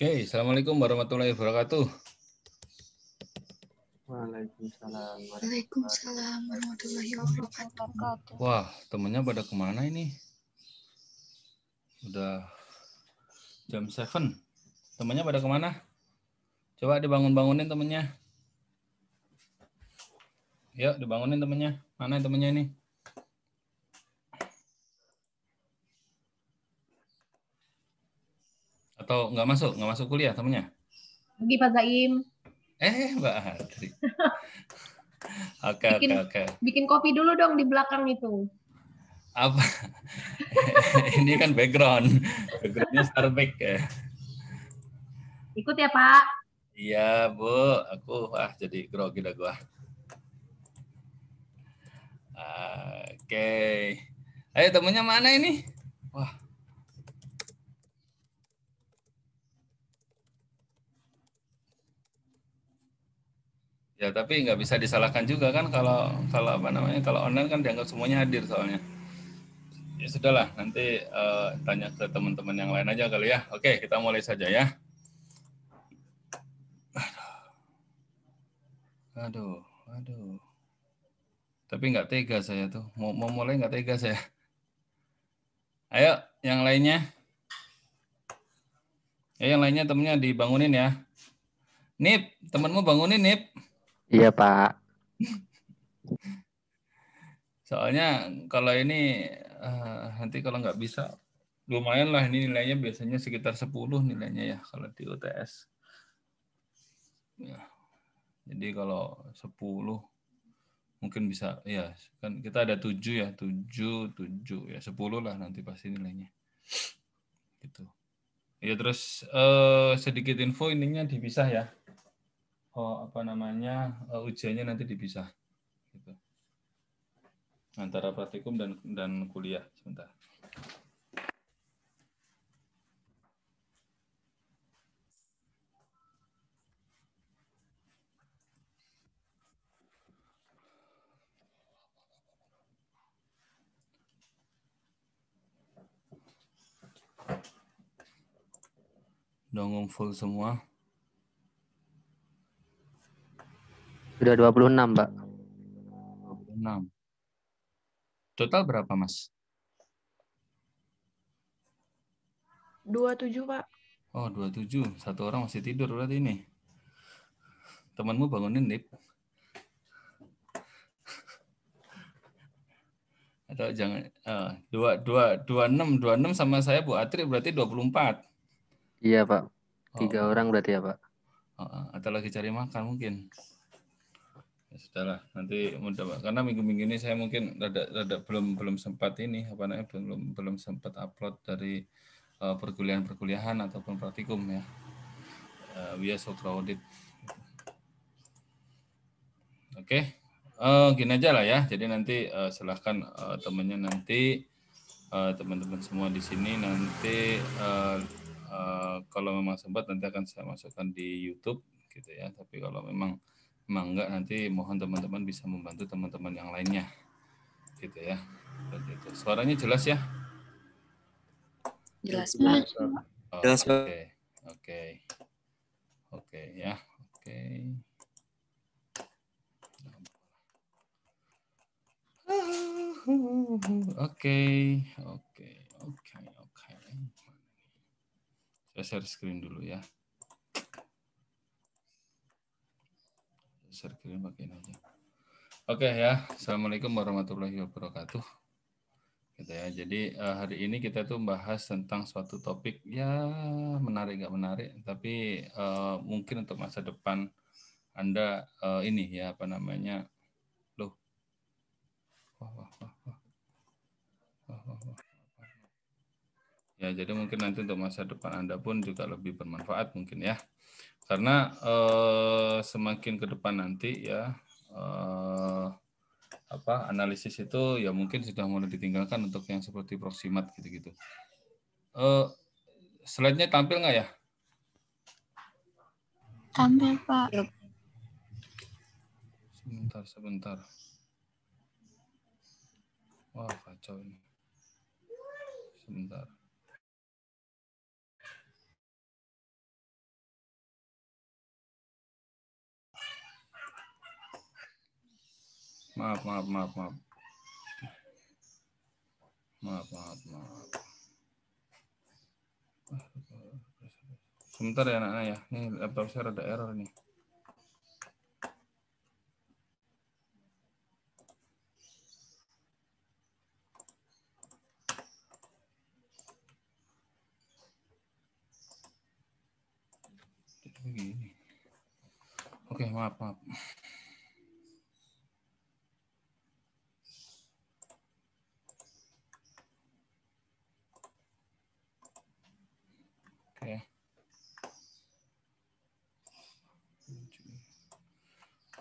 Oke, Assalamualaikum warahmatullahi wabarakatuh. Waalaikumsalam warahmatullahi wabarakatuh. Wah, temennya pada kemana ini? Udah jam 7. Temennya pada kemana? Coba dibangun-bangunin temennya. Yuk, dibangunin temennya. Mana temennya ini? Atau nggak masuk kuliah temennya? Pergi Pak Zaim. Mbak Adri. Oke. Bikin kopi dulu dong di belakang itu. Apa? Ini kan backgroundnya Starbucks ya. Ikut ya Pak. Iya Bu, aku jadi grogi dah gua. Oke. Ayo temennya mana ini? Wah. Ya tapi nggak bisa disalahkan juga kan kalau online kan dianggap semuanya hadir soalnya. Ya sudahlah, nanti tanya ke teman-teman yang lain aja kali ya. Oke, kita mulai saja ya. Aduh. Tapi nggak tega saya tuh. Mau mulai nggak tega saya. Ayo, yang lainnya. Ya, yang lainnya temennya dibangunin ya. Nip, temanmu bangunin Nip. Iya Pak. Soalnya kalau ini nanti kalau nggak bisa, lumayan lah ini nilainya biasanya sekitar 10 nilainya ya kalau di UTS. Ya. Jadi kalau 10 mungkin bisa ya kan kita ada 7 ya 7 ya 10 lah nanti pasti nilainya gitu ya. Terus sedikit info ininya dipisah ya, ujiannya nanti dipisah gitu antara praktikum dan kuliah. Sebentar. Udah ngumpul semua. Sudah 26, Pak. 26. Total berapa, Mas? 27, Pak. Oh, 27. Satu orang masih tidur berarti ini. Temanmu bangunin, Nip. Atau jangan 26 sama saya Bu Atri berarti 24. Iya, Pak. 3 orang berarti ya, Pak. Atau lagi cari makan mungkin. Ya sudahlah, nanti mudah karena minggu-minggu ini saya mungkin rada belum sempat ini belum sempat upload dari perkuliahan ataupun praktikum ya. We are so crowded. Oke. Gini aja lah ya. Jadi nanti silahkan temannya nanti teman-teman semua di sini nanti kalau memang sempat nanti akan saya masukkan di YouTube gitu ya. Tapi kalau memang enggak nanti mohon teman-teman bisa membantu teman-teman yang lainnya gitu ya. Gitu. Suaranya jelas ya? Jelas, Pak. Oke ya. Oke. Saya share screen dulu ya. Share screen pakai ini aja. Oke ya. Assalamualaikum warahmatullahi wabarakatuh. Gitu ya. Jadi hari ini kita tuh bahas tentang suatu topik ya menarik nggak menarik, tapi mungkin untuk masa depan Anda ini ya apa namanya loh. Ya, jadi mungkin nanti untuk masa depan Anda pun juga lebih bermanfaat mungkin ya. Karena semakin ke depan nanti ya analisis itu ya mungkin sudah mulai ditinggalkan untuk yang seperti proximat gitu-gitu. Slide-nya tampil nggak ya? Tampil, Pak. Sebentar. Wah, kacau ini. Sebentar. Sebentar ya anak-anak ya. Ini laptop saya ada error nih. Begini. Oke, maaf.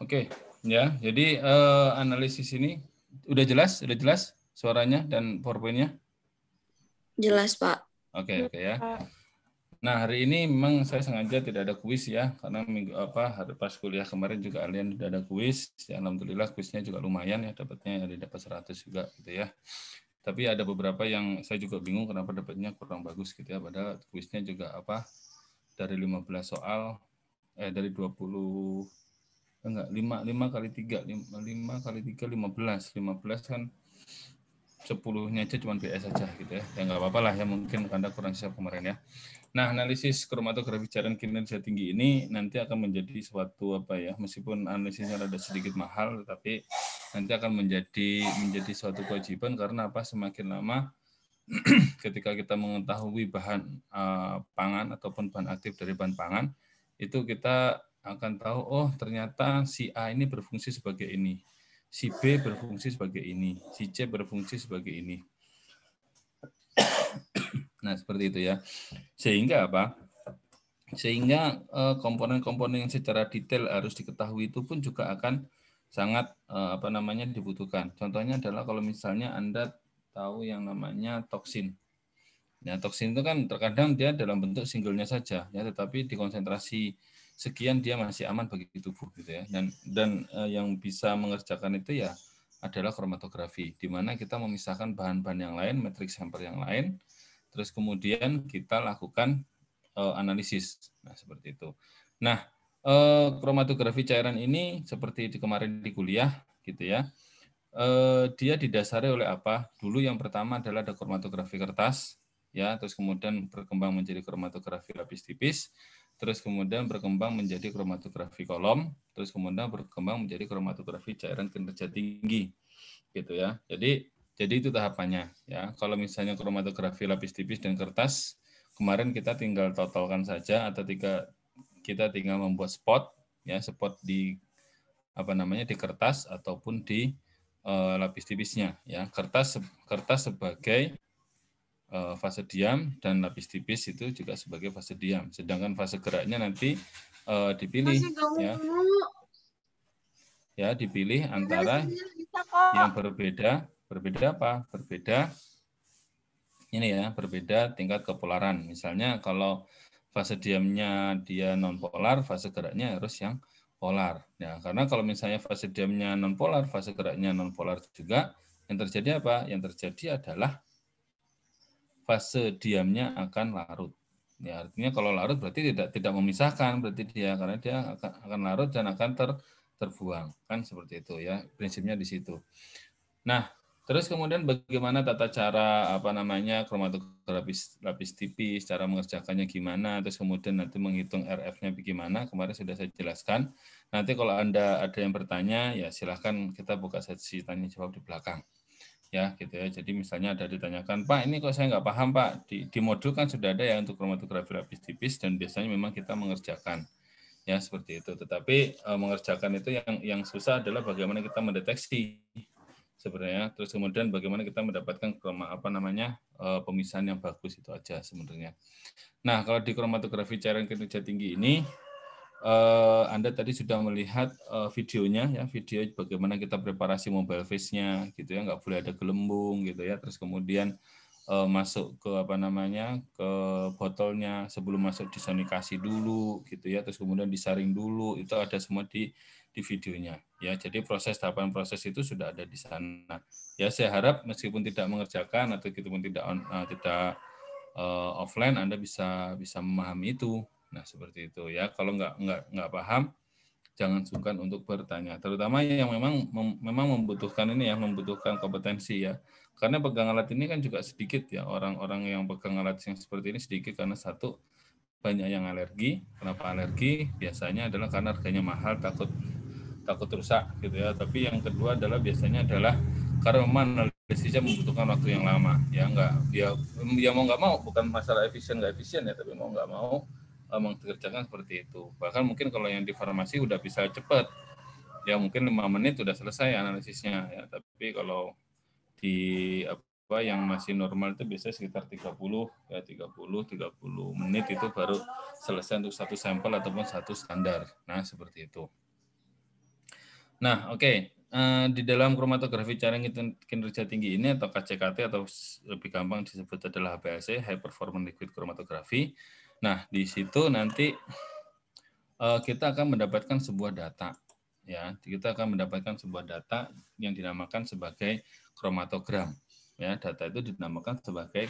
Oke, ya. Jadi analisis ini udah jelas suaranya dan PowerPoint-nya? Jelas, Pak. Oke ya. Nah, hari ini memang saya sengaja tidak ada kuis ya, karena hari pas kuliah kemarin juga kalian sudah ada kuis. Ya, alhamdulillah kuisnya juga lumayan ya, dapatnya dapat 100 juga gitu ya. Tapi ada beberapa yang saya juga bingung kenapa dapatnya kurang bagus gitu ya, padahal kuisnya juga dari 15 soal dari 20 enggak 5 kali 3 5 kali 3 15 kan 10-nya aja cuma BS saja gitu ya. Ya nggak apa-apa lah ya, mungkin Anda kurang siap kemarin ya. Nah, analisis kromatografi cairan kinerja tinggi ini nanti akan menjadi suatu meskipun analisisnya ada sedikit mahal, tetapi nanti akan menjadi suatu kewajiban karena semakin lama ketika kita mengetahui bahan pangan ataupun bahan aktif dari bahan pangan, itu kita akan tahu, oh ternyata si A ini berfungsi sebagai ini, si B berfungsi sebagai ini, si C berfungsi sebagai ini. Nah, seperti itu ya. Sehingga Sehingga komponen-komponen yang secara detail harus diketahui itu pun juga akan sangat dibutuhkan. Contohnya adalah kalau misalnya Anda tahu yang namanya toksin. Ya, toksin itu kan terkadang dia dalam bentuk singlenya saja ya, tetapi di konsentrasi sekian dia masih aman bagi tubuh gitu ya. Dan yang bisa mengerjakan itu ya adalah kromatografi, di mana kita memisahkan bahan-bahan yang lain, matriks sampel yang lain, terus kemudian kita lakukan analisis. Nah, seperti itu. Nah, kromatografi cairan ini seperti kemarin di kuliah gitu ya. Dia didasari oleh apa? Dulu yang pertama adalah ada kromatografi kertas, ya, terus kemudian berkembang menjadi kromatografi lapis tipis, terus kemudian berkembang menjadi kromatografi kolom, terus kemudian berkembang menjadi kromatografi cairan kinerja tinggi, gitu ya. Jadi itu tahapannya, ya. Kalau misalnya kromatografi lapis tipis dan kertas, kemarin kita tinggal totalkan saja atau kita tinggal membuat spot, ya, spot di di kertas ataupun di lapis tipisnya, ya. Kertas sebagai fase diam dan lapis tipis itu juga sebagai fase diam. Sedangkan fase geraknya nanti dipilih ya, dipilih antara yang berbeda apa? Berbeda tingkat kepolaran. Misalnya kalau fase diamnya dia nonpolar, fase geraknya harus yang polar. Ya, karena kalau misalnya fase diamnya nonpolar, fase geraknya nonpolar juga, yang terjadi apa? Yang terjadi adalah fase diamnya akan larut. Ya, artinya kalau larut berarti tidak memisahkan, berarti karena dia akan larut dan akan terbuang, kan seperti itu ya. Prinsipnya di situ. Nah, terus kemudian bagaimana tata cara kromatografi lapis tipis, cara mengerjakannya gimana, terus kemudian nanti menghitung RF-nya bagaimana, kemarin sudah saya jelaskan. Nanti kalau Anda ada yang bertanya, ya silahkan kita buka sesi tanya jawab di belakang. Ya, gitu ya. Jadi misalnya ada ditanyakan, Pak, ini kok saya nggak paham, Pak. Di modul kan sudah ada ya untuk kromatografi lapis tipis, dan biasanya memang kita mengerjakan. Ya, seperti itu. Tetapi mengerjakan itu yang susah adalah bagaimana kita mendeteksi sebenarnya, terus kemudian bagaimana kita mendapatkan pemisahan yang bagus, itu aja sebenarnya. Nah, kalau di kromatografi cairan kinerja tinggi ini Anda tadi sudah melihat videonya ya, video bagaimana kita preparasi mobile face-nya gitu ya, nggak boleh ada gelembung gitu ya, terus kemudian masuk ke ke botolnya, sebelum masuk disonikasi dulu gitu ya, terus kemudian disaring dulu, itu ada semua di videonya ya. Jadi tahapan proses itu sudah ada di sana. Ya, saya harap meskipun tidak mengerjakan atau meskipun tidak offline, Anda bisa memahami itu. Nah, seperti itu ya. Kalau nggak paham, jangan sungkan untuk bertanya. Terutama yang memang membutuhkan ini ya, membutuhkan kompetensi ya. Karena pegang alat ini kan juga sedikit ya, orang-orang yang pegang alat yang seperti ini sedikit karena satu, banyak yang alergi. Kenapa alergi? Biasanya adalah karena harganya mahal, takut rusak gitu ya. Tapi yang kedua adalah biasanya adalah karena memang analisisnya membutuhkan waktu yang lama ya, dia mau nggak mau, bukan masalah efisien nggak efisien ya, tapi mau nggak mau mengerjakan seperti itu. Bahkan mungkin kalau yang di farmasi udah bisa cepat ya, mungkin 5 menit udah selesai analisisnya ya, tapi kalau di apa yang masih normal itu biasanya sekitar 30 menit itu baru selesai untuk satu sampel ataupun satu standar. Nah, seperti itu. Nah, oke. Di dalam kromatografi cara kinerja tinggi ini atau KCKT atau lebih gampang disebut adalah HPLC, High Performance Liquid Chromatography. Nah, di situ nanti kita akan mendapatkan sebuah data. Ya, kita akan mendapatkan sebuah data yang dinamakan sebagai kromatogram. Ya, data itu dinamakan sebagai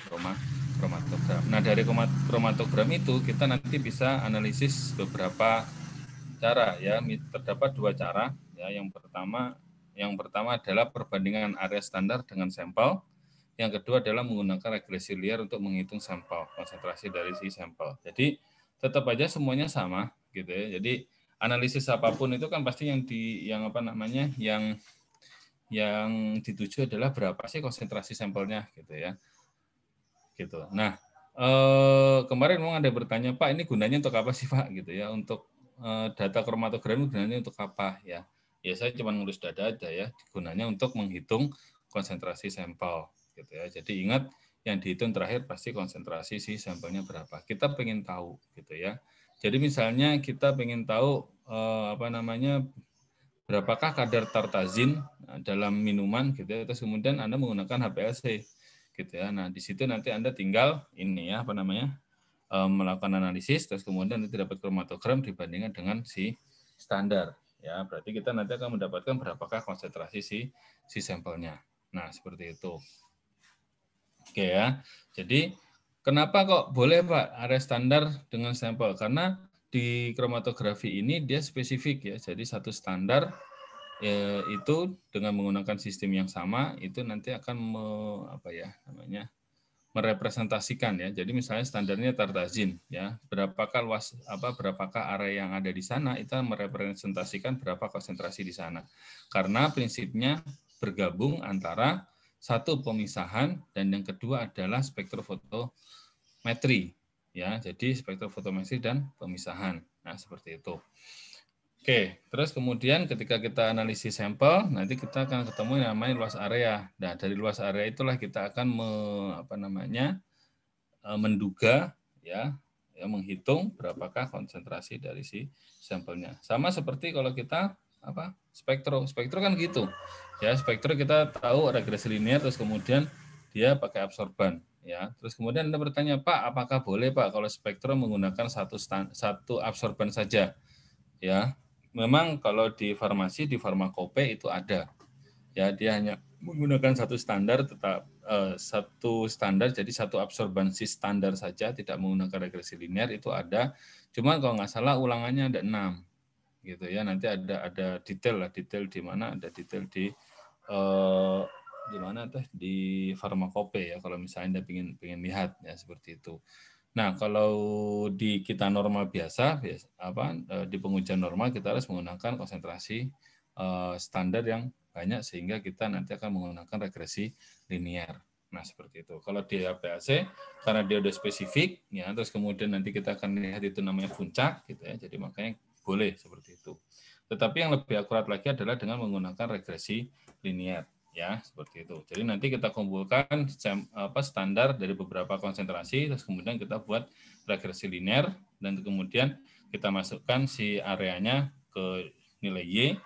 kromatogram. Nah, dari kromatogram itu kita nanti bisa analisis beberapa cara ya. Terdapat 2 cara ya. Yang pertama adalah perbandingan area standar dengan sampel. Yang kedua adalah menggunakan regresi linear untuk menghitung sampel, konsentrasi dari si sampel. Jadi tetap aja semuanya sama gitu ya. Jadi analisis apapun itu kan pasti yang dituju adalah berapa sih konsentrasi sampelnya gitu ya. Gitu. Nah, kemarin memang ada bertanya, Pak, ini gunanya untuk apa sih, Pak? Gitu ya. Untuk data kromatogram gunanya untuk apa ya? Ya saya cuma ngurus data aja ya. Gunanya untuk menghitung konsentrasi sampel gitu ya. Jadi ingat yang dihitung terakhir pasti konsentrasi si sampelnya berapa. Kita pengen tahu gitu ya. Jadi misalnya kita pengen tahu berapakah kadar tartazin dalam minuman gitu ya. Terus kemudian Anda menggunakan HPLC gitu ya. Nah, di situ nanti Anda tinggal melakukan analisis, terus kemudian nanti dapat kromatogram dibandingkan dengan si standar. Ya, berarti kita nanti akan mendapatkan berapakah konsentrasi si sampelnya. Nah, seperti itu. Oke ya. Jadi, kenapa kok boleh Pak area standar dengan sampel? Karena di kromatografi ini dia spesifik ya. Jadi satu standar itu dengan menggunakan sistem yang sama itu nanti akan merepresentasikan ya. Jadi misalnya standarnya tartazin ya, berapakah area yang ada di sana itu merepresentasikan berapa konsentrasi di sana. Karena prinsipnya bergabung antara satu pemisahan dan yang kedua adalah spektrofotometri ya. Jadi spektrofotometri dan pemisahan. Nah, seperti itu. Oke, terus kemudian ketika kita analisis sampel, nanti kita akan ketemu yang namanya luas area. Nah, dari luas area itulah kita akan menduga ya, menghitung berapakah konsentrasi dari si sampelnya. Sama seperti kalau kita spektro kan gitu. Ya, spektro kita tahu regresi linear terus kemudian dia pakai absorban ya. Terus kemudian Anda bertanya, "Pak, apakah boleh Pak kalau spektro menggunakan satu absorban saja?" Ya. Memang kalau di farmasi, di farmakope itu ada. Ya, dia hanya menggunakan satu standar, jadi satu absorbansi standar saja, tidak menggunakan regresi linear itu ada. Cuma kalau nggak salah ulangannya ada 6. Gitu ya. Nanti ada detail di mana ada detail di farmakope ya, kalau misalnya Anda pengen lihat ya seperti itu. Nah, kalau di kita normal biasa di pengujian normal kita harus menggunakan konsentrasi standar yang banyak sehingga kita nanti akan menggunakan regresi linear. Nah, seperti itu. Kalau di HPLC karena dia udah spesifik ya, terus kemudian nanti kita akan lihat itu namanya puncak gitu ya. Jadi makanya boleh seperti itu. Tetapi yang lebih akurat lagi adalah dengan menggunakan regresi linear. Ya, seperti itu. Jadi nanti kita kumpulkan standar dari beberapa konsentrasi, terus kemudian kita buat regresi linear, dan kemudian kita masukkan si areanya ke nilai Y,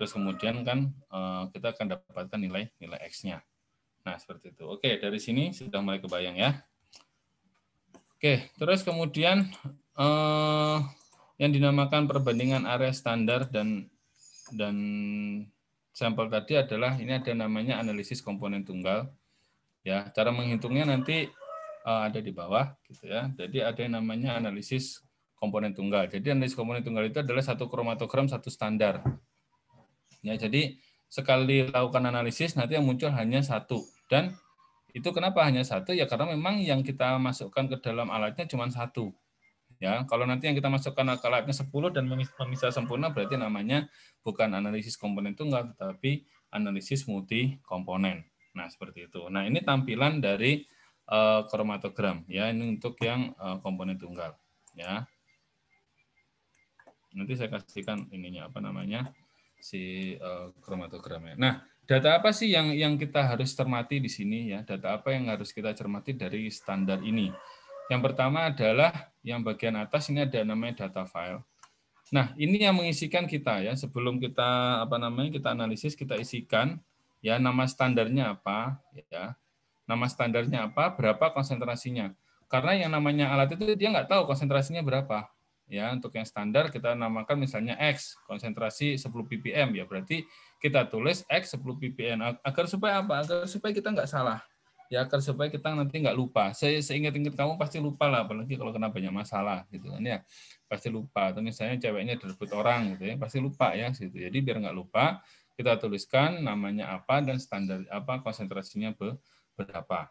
terus kemudian kan kita akan dapatkan nilai X-nya. Nah, seperti itu. Oke, dari sini sudah mulai kebayang ya. Oke, terus kemudian yang dinamakan perbandingan area standar dan sampel tadi adalah ini ada namanya analisis komponen tunggal. Ya, cara menghitungnya nanti ada di bawah gitu ya. Jadi ada yang namanya analisis komponen tunggal. Jadi analisis komponen tunggal itu adalah satu kromatogram satu standar. Ya, jadi sekali lakukan analisis nanti yang muncul hanya satu. Dan itu kenapa hanya satu? Ya karena memang yang kita masukkan ke dalam alatnya cuma satu. Ya, kalau nanti yang kita masukkan ke alatnya 10 dan memisah sempurna berarti namanya bukan analisis komponen tunggal tetapi analisis multi komponen. Nah, seperti itu. Nah, ini tampilan dari kromatogram ya, ini untuk yang komponen tunggal ya. Nanti saya kasihkan ininya apa namanya? Si kromatogramnya. Nah, data apa sih yang kita harus cermati di sini ya? Data apa yang harus kita cermati dari standar ini? Yang pertama adalah yang bagian atas ini ada namanya data file. Nah, ini yang mengisikan kita ya. Sebelum kita kita analisis, kita isikan ya nama standarnya apa ya. Nama standarnya apa, berapa konsentrasinya. Karena yang namanya alat itu dia nggak tahu konsentrasinya berapa. Ya, untuk yang standar kita namakan misalnya X, konsentrasi 10 ppm ya. Berarti kita tulis X 10 ppm agar supaya apa? Agar supaya kita nggak salah. Ya, agar supaya kita nanti nggak lupa. Seingat-ingat kamu pasti lupa lah, apalagi kalau kena banyak masalah gitu kan ya, pasti lupa. Atau misalnya ceweknya direbut orang gitu ya, pasti lupa ya gitu. Jadi biar nggak lupa, kita tuliskan namanya apa dan standar apa, konsentrasinya berapa.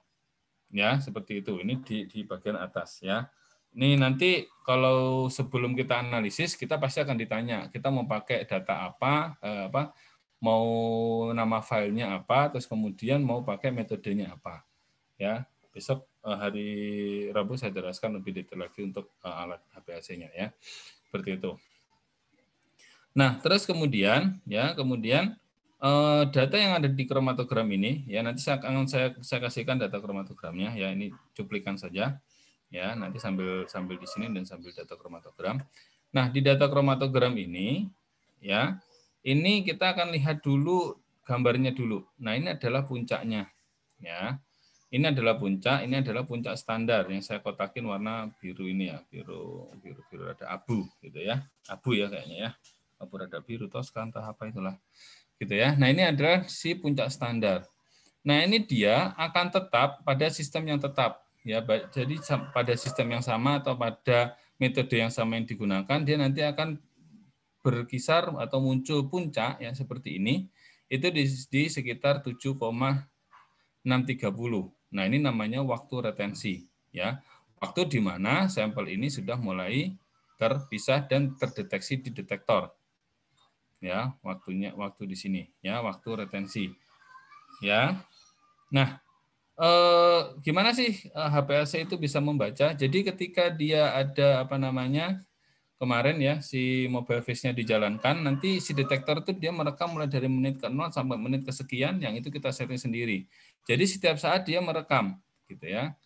Ya, seperti itu. Ini di bagian atas ya. Ini nanti kalau sebelum kita analisis, kita pasti akan ditanya, kita mau pakai data apa mau nama filenya apa, terus kemudian mau pakai metodenya apa. Ya, besok hari Rabu saya jelaskan lebih detail lagi untuk alat HPLC-nya ya. Seperti itu. Nah, terus kemudian data yang ada di kromatogram ini ya, nanti saya kasihkan data kromatogramnya ya, ini cuplikan saja. Ya, nanti sambil di sini dan sambil data kromatogram. Nah, di data kromatogram ini ya, ini kita akan lihat dulu gambarnya dulu. Nah, ini adalah puncaknya ya. Ini adalah puncak standar yang saya kotakin warna biru ini ya, biru ada abu gitu ya. Abu ya kayaknya ya. Abu rada biru toska entah apa itulah. Gitu ya. Nah, ini adalah si puncak standar. Nah, ini dia akan tetap pada sistem yang tetap. Ya, jadi pada sistem yang sama atau pada metode yang sama yang digunakan, dia nanti akan berkisar atau muncul puncak ya seperti ini, itu di sekitar 7,630. Nah, ini namanya waktu retensi ya. Waktu di mana sampel ini sudah mulai terpisah dan terdeteksi di detektor. Ya, waktu di sini ya, waktu retensi. Ya. Nah, gimana sih HPLC itu bisa membaca? Jadi ketika dia ada kemarin ya si mobile face-nya dijalankan, nanti si detektor itu dia merekam mulai dari menit ke 0 sampai menit kesekian, yang itu kita setting sendiri. Jadi setiap saat dia merekam gitu ya.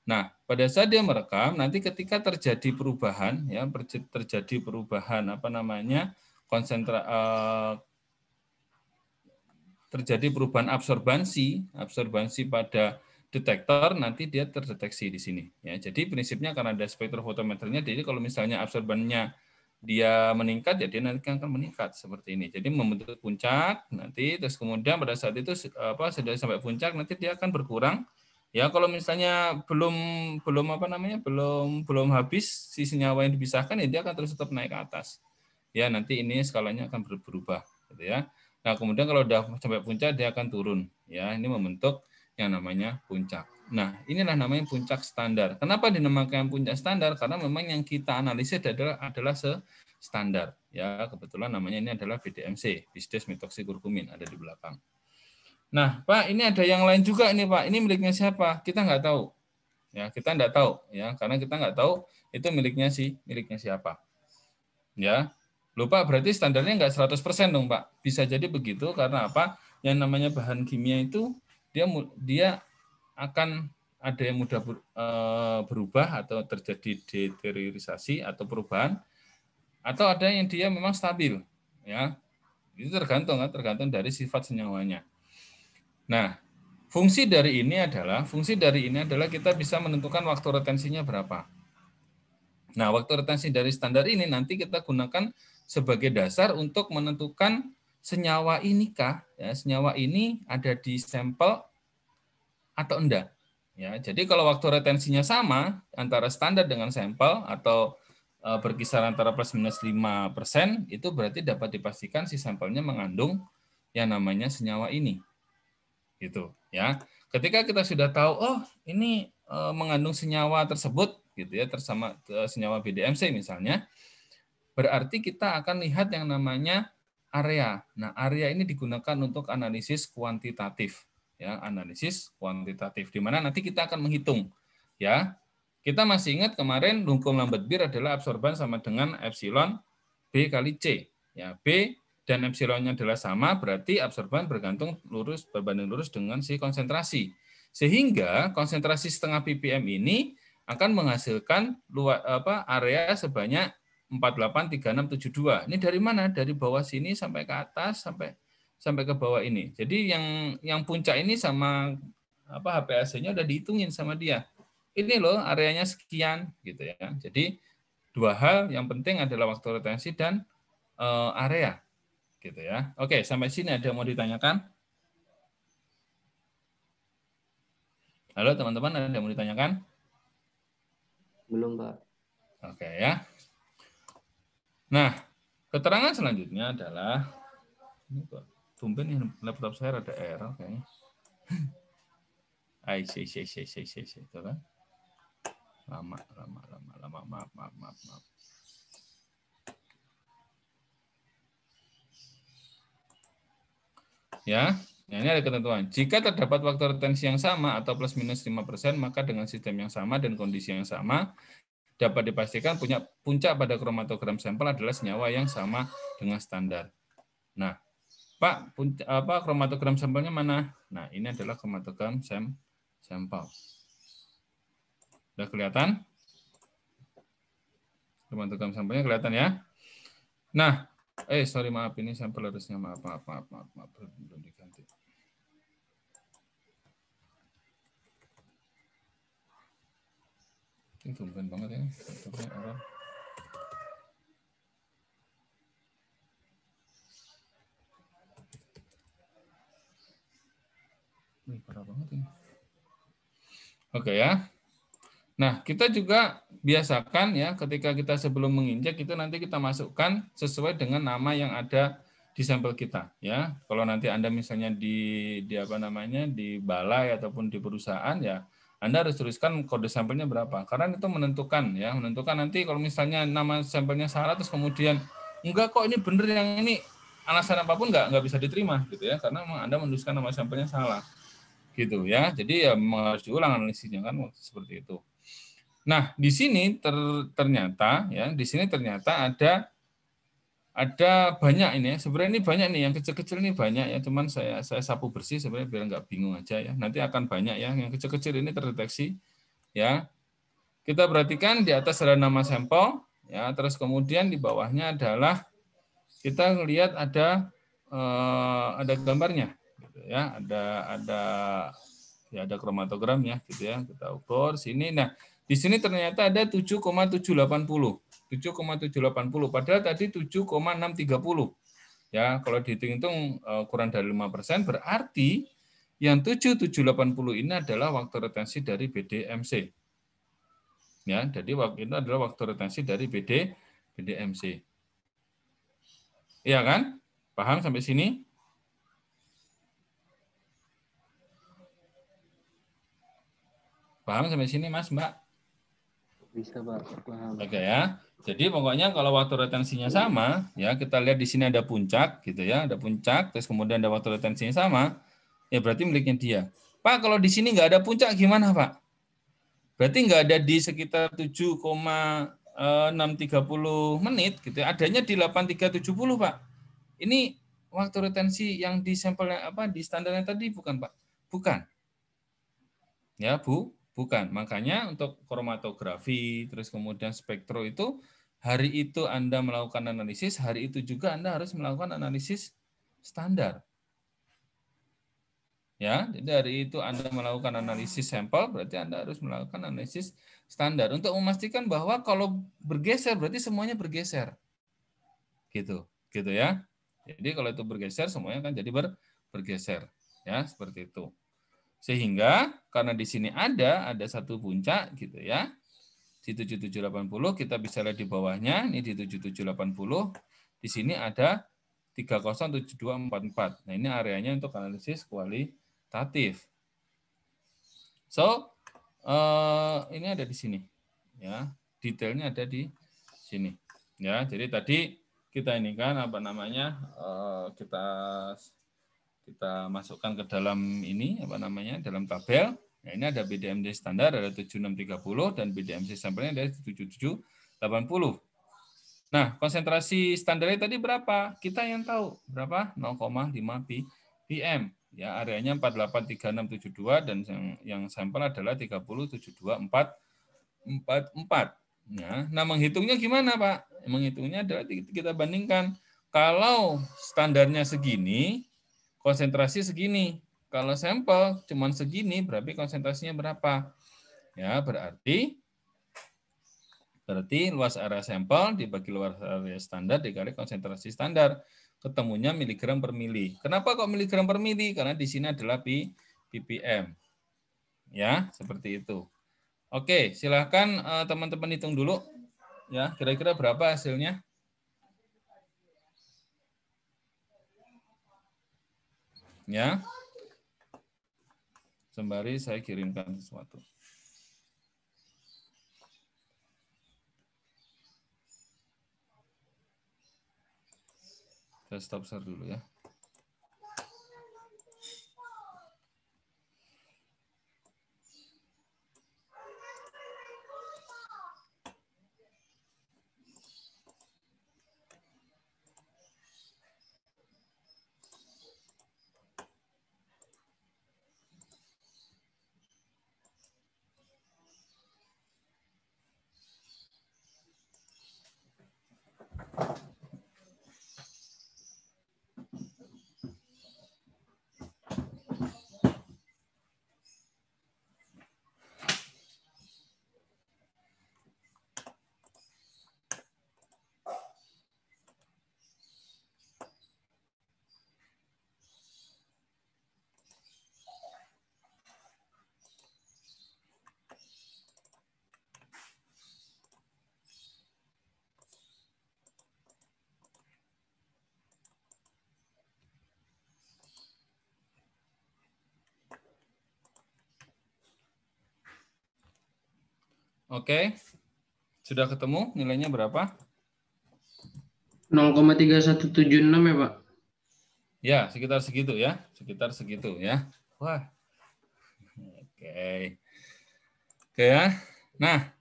Nah, pada saat dia merekam, nanti ketika terjadi perubahan ya, terjadi perubahan absorbansi pada detektor, nanti dia terdeteksi di sini ya. Jadi prinsipnya karena ada spektrofotometernya, jadi kalau misalnya absorbannya dia meningkat ya dia nanti akan meningkat seperti ini. Jadi membentuk puncak nanti, terus kemudian pada saat itu sudah sampai puncak nanti dia akan berkurang. Ya kalau misalnya belum habis si senyawa yang dipisahkan ya dia akan terus tetap naik ke atas. Ya nanti ini skalanya akan berubah gitu ya. Nah, kemudian kalau sudah sampai puncak dia akan turun. Ya, ini membentuk yang namanya puncak. Nah, inilah namanya puncak standar. Kenapa dinamakan puncak standar? Karena memang yang kita analisis adalah standar. Ya, kebetulan namanya ini adalah BDMC, bisdesmethoxycurcumin, ada di belakang. Nah, Pak, ini ada yang lain juga ini, Pak. Ini miliknya siapa? Kita nggak tahu. Ya, kita nggak tahu. Ya, karena kita nggak tahu itu miliknya siapa. Ya. Lupa berarti standarnya nggak 100% dong, Pak. Bisa jadi begitu karena apa? Yang namanya bahan kimia itu dia akan ada yang mudah berubah atau terjadi deteriorisasi atau perubahan, atau ada yang dia memang stabil, ya. Itu tergantung dari sifat senyawanya. Nah, fungsi dari ini adalah kita bisa menentukan waktu retensinya berapa. Nah, waktu retensi dari standar ini nanti kita gunakan sebagai dasar untuk menentukan senyawa ini ada di sampel atau enggak. Ya, jadi kalau waktu retensinya sama antara standar dengan sampel atau berkisar antara plus minus 5%, itu berarti dapat dipastikan si sampelnya mengandung yang namanya senyawa ini. Gitu ya. Ketika kita sudah tahu, oh ini mengandung senyawa tersebut, gitu ya, tersama senyawa BDMC misalnya, berarti kita akan lihat yang namanya area. Nah, area ini digunakan untuk analisis kuantitatif, ya, analisis kuantitatif, di mana nanti kita akan menghitung, ya. Kita masih ingat kemarin hukum Lambert-Beer adalah absorban sama dengan epsilon B kali C, ya. B dan epsilonnya adalah sama, berarti absorban bergantung lurus berbanding lurus dengan si konsentrasi. Sehingga konsentrasi setengah ppm ini akan menghasilkan area sebanyak 483672. Ini dari mana? Dari bawah sini sampai ke atas sampai ke bawah ini. Jadi yang puncak ini sama HPAC-nya udah dihitungin sama dia. Ini loh areanya sekian gitu ya. Jadi dua hal yang penting adalah waktu retensi dan area. Gitu ya. Oke, sampai sini ada yang mau ditanyakan? Halo teman-teman, ada yang mau ditanyakan? Belum, Pak. Oke ya. Nah, keterangan selanjutnya adalah ini kok tumben nih laptop saya ada error kayaknya. Itu kan. Lama. Maaf. Ya, nah ini ada ketentuan. Jika terdapat waktu retensi yang sama atau plus minus 5%, maka dengan sistem yang sama dan kondisi yang sama, dapat dipastikan puncak pada kromatogram sampel adalah senyawa yang sama dengan standar. Nah, Pak, kromatogram sampelnya mana? Nah, ini adalah kromatogram sampel. Sudah kelihatan? Kromatogram sampelnya kelihatan ya? Nah, maaf, ini sampel harusnya maaf, belum diganti. Ini tumben banget ya. Ini parah banget ini. Oke ya. Nah, kita juga biasakan ya ketika kita sebelum menginjak itu nanti kita masukkan sesuai dengan nama yang ada di sampel kita ya. Kalau nanti Anda misalnya di balai ataupun di perusahaan ya, Anda harus tuliskan kode sampelnya berapa. Karena itu menentukan nanti kalau misalnya nama sampelnya salah terus kemudian enggak kok ini bener yang ini, alasan apapun enggak bisa diterima gitu ya, karena Anda menuliskan nama sampelnya salah. Gitu ya. Jadi ya harus diulang analisisnya kan seperti itu. Nah, di sini ternyata ada banyak ini ya. Sebenarnya ini banyak nih, yang kecil-kecil ini banyak ya. Cuman saya sapu bersih sebenarnya biar nggak bingung aja ya. Nanti akan banyak ya. Yang kecil-kecil ini terdeteksi ya. Kita perhatikan di atas ada nama sampel ya. Terus kemudian di bawahnya adalah kita lihat ada gambarnya gitu ya. Ada kromatogram ya gitu ya. Kita ukur sini. Nah, di sini ternyata ada 7,780. 7,780 padahal tadi 7,630. Ya, kalau dihitung-hitung kurang dari 5%, berarti yang 7,780 ini adalah waktu retensi dari BDMC. Ya, jadi itu adalah waktu retensi dari BDMC. Iya kan? Paham sampai sini? Paham sampai sini, Mas, Mbak? Bisa, Pak. Paham. Oke ya. Jadi pokoknya kalau waktu retensinya sama, ya kita lihat di sini ada puncak gitu ya, ada puncak, terus kemudian ada waktu retensinya sama, ya berarti miliknya dia. Pak, kalau di sini nggak ada puncak gimana, Pak? Berarti nggak ada di sekitar 7,630 menit gitu ya. Adanya di 8370, Pak. Ini waktu retensi yang di sampelnya di standarnya tadi bukan, Pak? Bukan. Ya, bukan. Makanya untuk kromatografi, terus kemudian spektro itu, hari itu Anda melakukan analisis, hari itu juga Anda harus melakukan analisis standar. Ya, jadi hari itu Anda melakukan analisis sampel, berarti Anda harus melakukan analisis standar untuk memastikan bahwa kalau bergeser berarti semuanya bergeser. Gitu ya. Jadi kalau itu bergeser semuanya kan jadi bergeser, ya, seperti itu. Sehingga karena di sini ada satu puncak gitu ya. di 7780 kita bisa lihat di bawahnya, ini di 7780, di sini ada 307244. Nah, ini areanya untuk analisis kualitatif. So, ini ada di sini. Ya, detailnya ada di sini. Ya, jadi tadi kita ini kan apa namanya? Kita masukkan ke dalam ini apa namanya? Dalam tabel. Nah, ini ada BDMC standar ada 7630 dan BDMC sampelnya ada 7780. Nah, konsentrasi standarnya tadi berapa? Kita yang tahu berapa? 0,5 ppm. Ya, areanya 483672 dan yang sampel adalah 3072444. Ya, nah menghitungnya gimana, Pak? Menghitungnya adalah kita bandingkan. Kalau standarnya segini, konsentrasi segini. Kalau sampel cuma segini, berarti konsentrasinya berapa? Ya, berarti luas area sampel dibagi luas area standar dikali konsentrasi standar. Ketemunya miligram per mili. Kenapa kok miligram per mili? Karena di sini adalah ppm. Ya, seperti itu. Oke, silakan teman-teman hitung dulu. Ya, kira-kira berapa hasilnya? Ya. Sembari saya kirimkan sesuatu. Saya stop share dulu ya. Oke. Sudah ketemu nilainya berapa? 0,3176 ya, Pak. Ya, sekitar segitu ya. Sekitar segitu ya. Wah. Oke. Oke ya. Nah,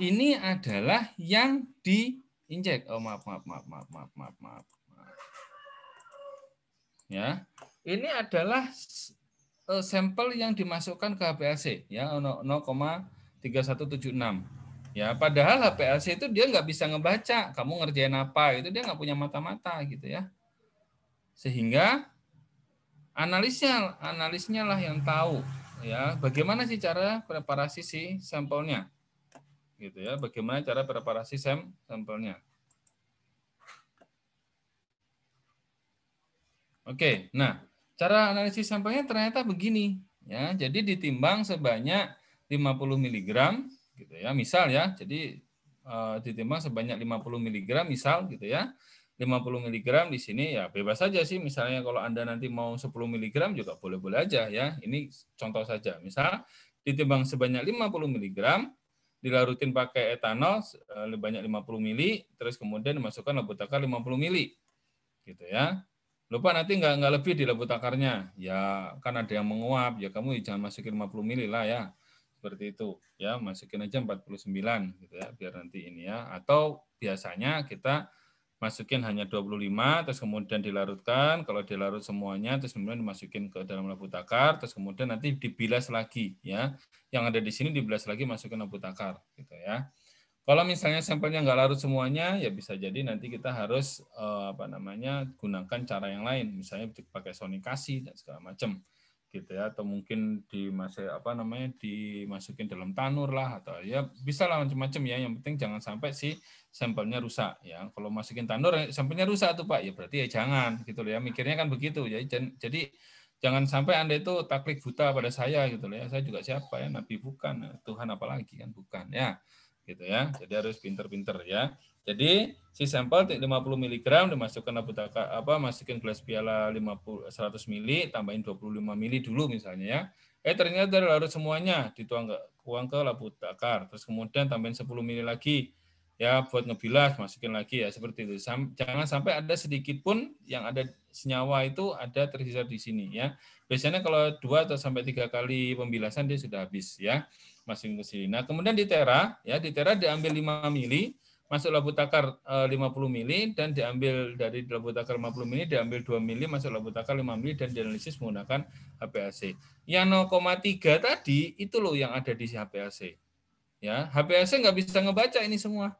ini adalah yang diinjek. Oh, maaf. Ya. Ini adalah sampel yang dimasukkan ke HPLC ya 0,3176. Ya, padahal HPLC itu dia nggak bisa ngebaca kamu ngerjain apa, itu dia nggak punya mata-mata gitu ya. Sehingga analisnya lah yang tahu ya bagaimana sih cara preparasi si sampelnya. Gitu ya, bagaimana cara preparasi sampelnya. Oke, nah, cara analisis sampelnya ternyata begini ya. Jadi ditimbang sebanyak 50 mg gitu ya. Misal ya, jadi ditimbang sebanyak 50 mg misal gitu ya. 50 mg di sini ya bebas saja sih, misalnya kalau Anda nanti mau 10 mg juga boleh-boleh aja ya. Ini contoh saja. Misal ditimbang sebanyak 50 mg, dilarutin pakai etanol banyak 50 mili, terus kemudian dimasukkan labu takar 50 mili. Gitu ya. Lupa nanti nggak lebih di labu takarnya. Ya kan ada yang menguap, ya kamu jangan masukin 50 mili lah ya. Seperti itu ya, masukin aja 49 gitu ya biar nanti ini ya. Atau biasanya kita masukin hanya 25 terus kemudian dilarutkan, kalau dilarut semuanya terus kemudian dimasukin ke dalam labu takar, terus kemudian nanti dibilas lagi ya. Yang ada di sini dibilas lagi masukin labu takar gitu ya. Kalau misalnya sampelnya nggak larut semuanya, ya bisa jadi nanti kita harus gunakan cara yang lain, misalnya pakai sonikasi dan segala macam, gitu ya, atau mungkin dimasukin dalam tanur lah, atau ya bisa lah macam-macam ya. Yang penting jangan sampai si sampelnya rusak ya. Kalau masukin tanur sampelnya rusak tuh Pak, ya berarti ya jangan, gitu loh ya. Mikirnya kan begitu ya. Jadi jangan sampai Anda itu taklid buta pada saya gitu loh ya. Saya juga siapa ya, Nabi bukan, Tuhan apalagi kan bukan ya. gitu ya. Jadi harus pinter-pinter ya. Jadi si sampel 50 mg dimasukkan labu takar masukin gelas piala 100 ml, tambahin 25 ml dulu misalnya ya. Ternyata larut semuanya dituang ke labu takar. Terus kemudian tambahin 10 ml lagi. Ya, buat ngebilas masukin lagi ya seperti itu. Jangan sampai ada sedikit pun yang ada senyawa itu ada tersisa di sini ya. Biasanya kalau 2 atau sampai 3 kali pembilasan dia sudah habis ya. Masukin ke sini. Nah, kemudian ditera ya, ditera diambil 5 ml, masuk labu takar 50 ml dan diambil dari labu takar 50 ml diambil 2 ml masuk labu takar 5 ml dan dianalisis menggunakan HPLC. Yang 0,3 tadi itu loh yang ada di HPLC. Ya, HPLC nggak bisa ngebaca ini semua.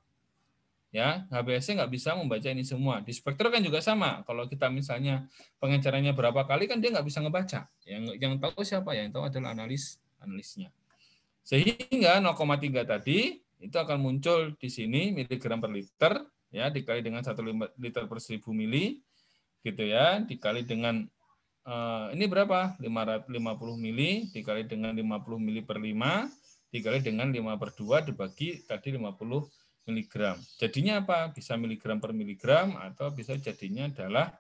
Ya, HPLC nggak bisa membaca ini semua. Di spektor kan juga sama. Kalau kita misalnya pengencerannya berapa kali kan dia nggak bisa ngebaca. Yang tahu siapa? Yang tahu adalah analisnya. Sehingga 0,3 tadi itu akan muncul di sini miligram per liter ya dikali dengan 1 liter per 1000 mili gitu ya dikali dengan ini berapa? 550 mili dikali dengan 50 mili per 5 dikali dengan 5 per 2 dibagi tadi 50 miligram. Jadinya apa? Bisa miligram per miligram atau bisa jadinya adalah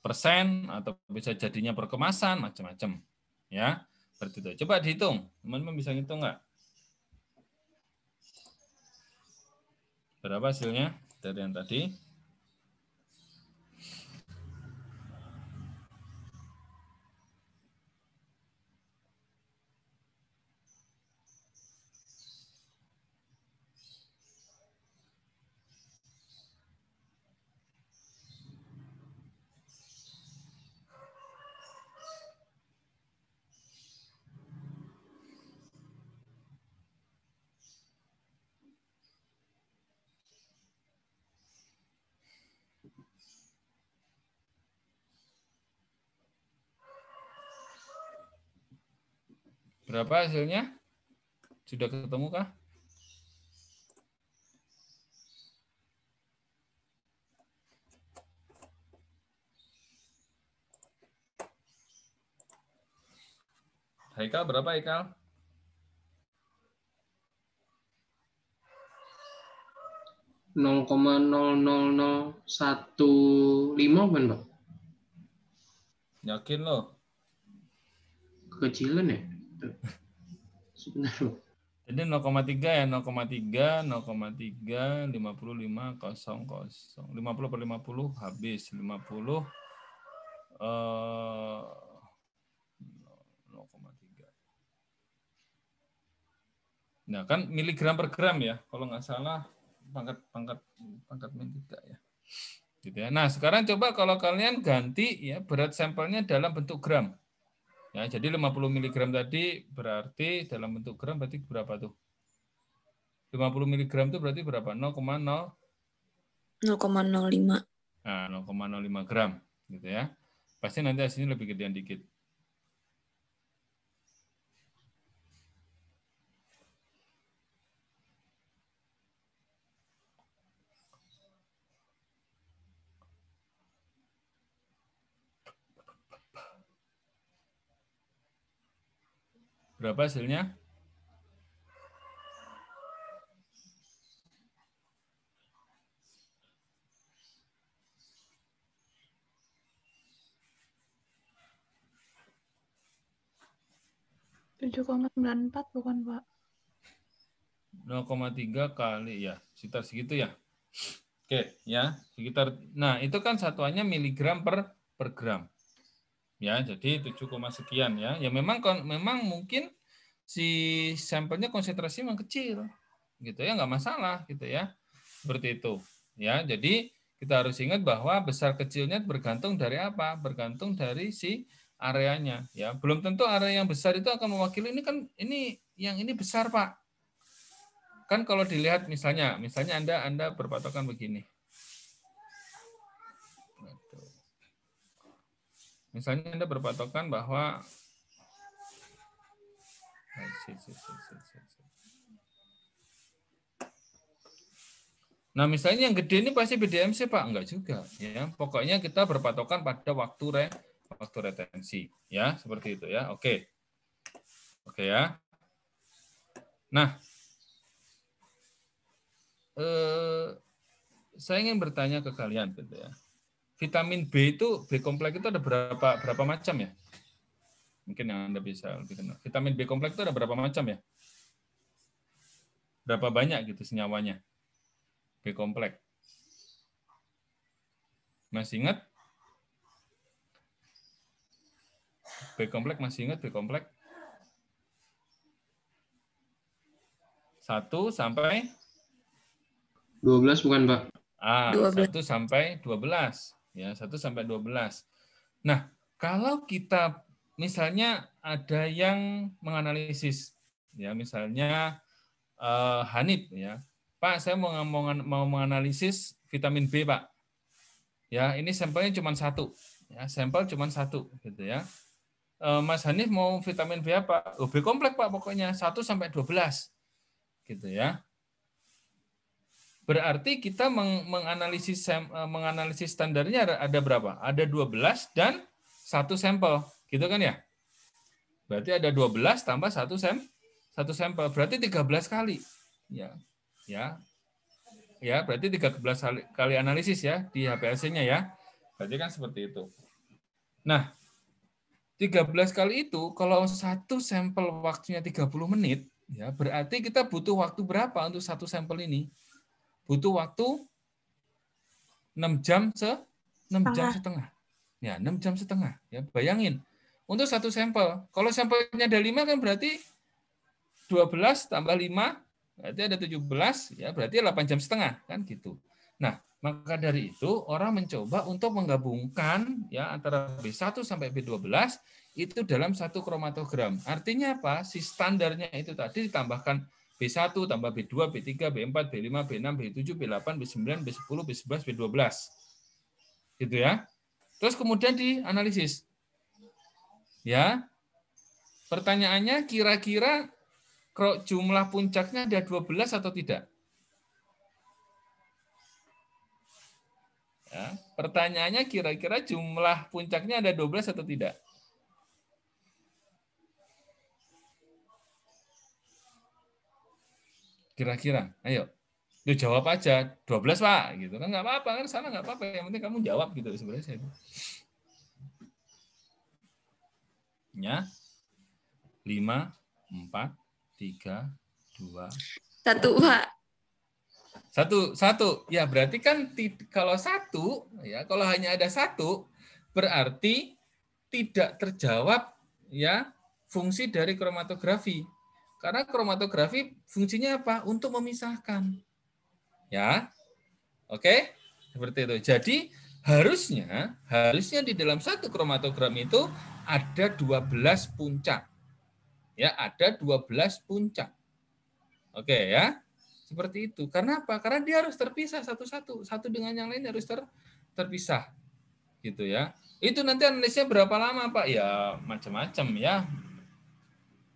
persen atau bisa jadinya per kemasan macam-macam. Ya, seperti itu. Coba dihitung. Teman-teman bisa ngitung nggak? Berapa hasilnya dari yang tadi? Berapa hasilnya? Sudah ketemu kah? Haikal berapa Haikal? 0,00015 kan, Pak? Yakin loh? Kekecilan ya? Sebentar, Pak. Jadi 0,3 ya, 0,3, 0,3, 55, 00. 50 per 50 habis. 50, 0,3. Nah, kan miligram per gram ya. Kalau nggak salah, pangkat min 3 ya. Gitu ya. Nah, sekarang coba kalau kalian ganti ya berat sampelnya dalam bentuk gram. Ya, jadi 50 mg tadi berarti dalam bentuk gram berarti berapa tuh? 50 mg itu berarti berapa? 0,0. 0,05. Nah, 0,05 gram gitu ya. Pasti nanti hasilnya lebih gedean dikit. Berapa hasilnya? bukan, Pak? 0,3 kali ya, sekitar segitu ya. Oke, ya, sekitar. Nah, itu kan satuannya miligram per gram. Ya, jadi 7, sekian ya. Ya memang mungkin si sampelnya konsentrasi memang kecil. Gitu ya, nggak masalah gitu ya. Seperti itu. Ya, jadi kita harus ingat bahwa besar kecilnya bergantung dari apa? Bergantung dari si areanya ya. Belum tentu area yang besar itu akan mewakili ini yang ini besar, Pak. Kan kalau dilihat misalnya Anda berpatokan begini. Misalnya Anda berpatokan bahwa nah, misalnya yang gede ini pasti BDMC, Pak. Enggak juga ya. Pokoknya kita berpatokan pada waktu retensi ya, seperti itu ya. Oke. Oke ya. Nah, saya ingin bertanya ke kalian gitu ya. Vitamin B itu, B kompleks itu ada berapa macam ya? Mungkin yang Anda bisa lebih kenal. Vitamin B kompleks itu ada berapa macam ya? Berapa banyak gitu senyawanya? B kompleks. Masih ingat? B kompleks masih ingat B kompleks? 1 sampai 12 bukan, Pak? 12. 1 sampai 12. Ya, 1 sampai 12. Nah, kalau kita misalnya ada yang menganalisis, ya misalnya Hanif, ya, Pak, saya mau menganalisis vitamin B, Pak. Ya, ini sampelnya cuma 1, ya, sampel cuma 1, gitu ya. Mas Hanif mau vitamin B apa? B kompleks, Pak, pokoknya 1 sampai 12, gitu ya. Berarti kita menganalisis standarnya ada berapa? Ada 12 dan 1 sampel, gitu kan ya? Berarti ada 12 tambah 1 sampel, berarti 13 kali. Ya. Ya, berarti 13 kali analisis ya di HPLC-nya ya. Berarti kan seperti itu. Nah, 13 kali itu kalau 1 sampel waktunya 30 menit, ya berarti kita butuh waktu berapa untuk 1 sampel ini? Butuh waktu 6 jam setengah. Ya, 6 jam setengah. Ya, bayangin. Untuk 1 sampel. Kalau sampelnya ada 5 kan berarti 12 tambah 5 berarti ada 17, ya berarti 8 jam setengah kan gitu. Nah, maka dari itu orang mencoba untuk menggabungkan ya antara B1 sampai B12 itu dalam 1 kromatogram. Artinya apa? Si standarnya itu tadi ditambahkan B1 tambah B2, B3, B4, B5, B6, B7, B8, B9, B10, B11, B12. Gitu ya. Terus kemudian dianalisis. Ya. Pertanyaannya kira-kira jumlah puncaknya ada 12 atau tidak? Ya. Pertanyaannya kira-kira jumlah puncaknya ada 12 atau tidak? Kira-kira, ayo. Lu jawab aja, 12 Pak, gitu kan nggak apa-apa kan, sana nggak apa-apa, yang penting kamu jawab gitu sebenarnya saya. Ya. 5, 4, 3, 2, 1, Pak. 1. Ya, berarti kan kalau 1, ya kalau hanya ada 1, berarti tidak terjawab ya fungsi dari kromatografi. Karena kromatografi fungsinya apa? Untuk memisahkan. Ya. Oke? Seperti itu. Jadi harusnya di dalam 1 kromatogram itu ada 12 puncak. Ya, ada 12 puncak. Oke ya. Seperti itu. Karena apa? Karena dia harus terpisah satu-satu. Satu dengan yang lain harus terpisah. Gitu ya. Itu nanti analisnya berapa lama, Pak? Ya, macam-macam ya.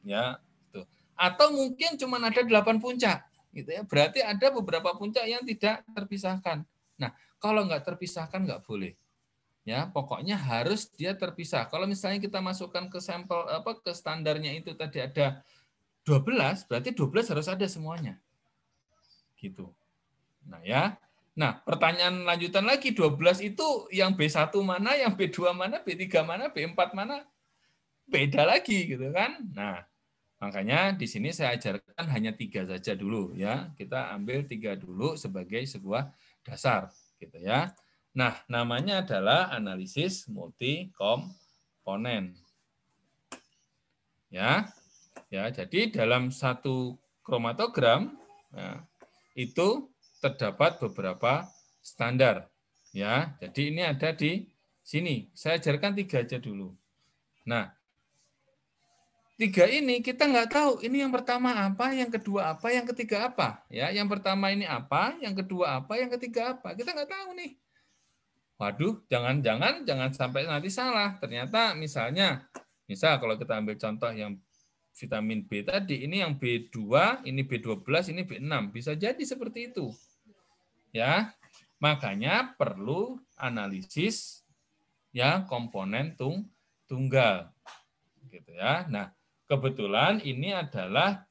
Ya, itu. Atau mungkin cuma ada 8 puncak, gitu ya. Berarti ada beberapa puncak yang tidak terpisahkan. Nah, kalau nggak terpisahkan nggak boleh. Ya, pokoknya harus dia terpisah. Kalau misalnya kita masukkan ke sampel ke standarnya itu tadi ada 12, berarti 12 harus ada semuanya. Gitu. Nah, ya. Nah, pertanyaan lanjutan lagi, 12 itu yang B1 mana, yang B2 mana, B3 mana, B4 mana? Beda lagi gitu kan. Nah, makanya di sini saya ajarkan hanya 3 saja dulu ya. Kita ambil 3 dulu sebagai sebuah dasar gitu ya. Nah, namanya adalah analisis multi-komponen. Ya. Ya, jadi dalam 1 kromatogram ya, itu terdapat beberapa standar. Ya, jadi ini ada di sini. Saya ajarkan 3 aja dulu. Nah, 3 ini kita nggak tahu ini yang pertama apa, yang kedua apa, yang ketiga apa. Ya, yang pertama ini apa, yang kedua apa, yang ketiga apa. Kita nggak tahu nih. Waduh, jangan sampai nanti salah. Ternyata misal kalau kita ambil contoh yang vitamin B tadi, ini yang B2, ini B12, ini B6. Bisa jadi seperti itu. Ya. Makanya perlu analisis ya komponen tunggal. Gitu ya. Nah, kebetulan ini adalah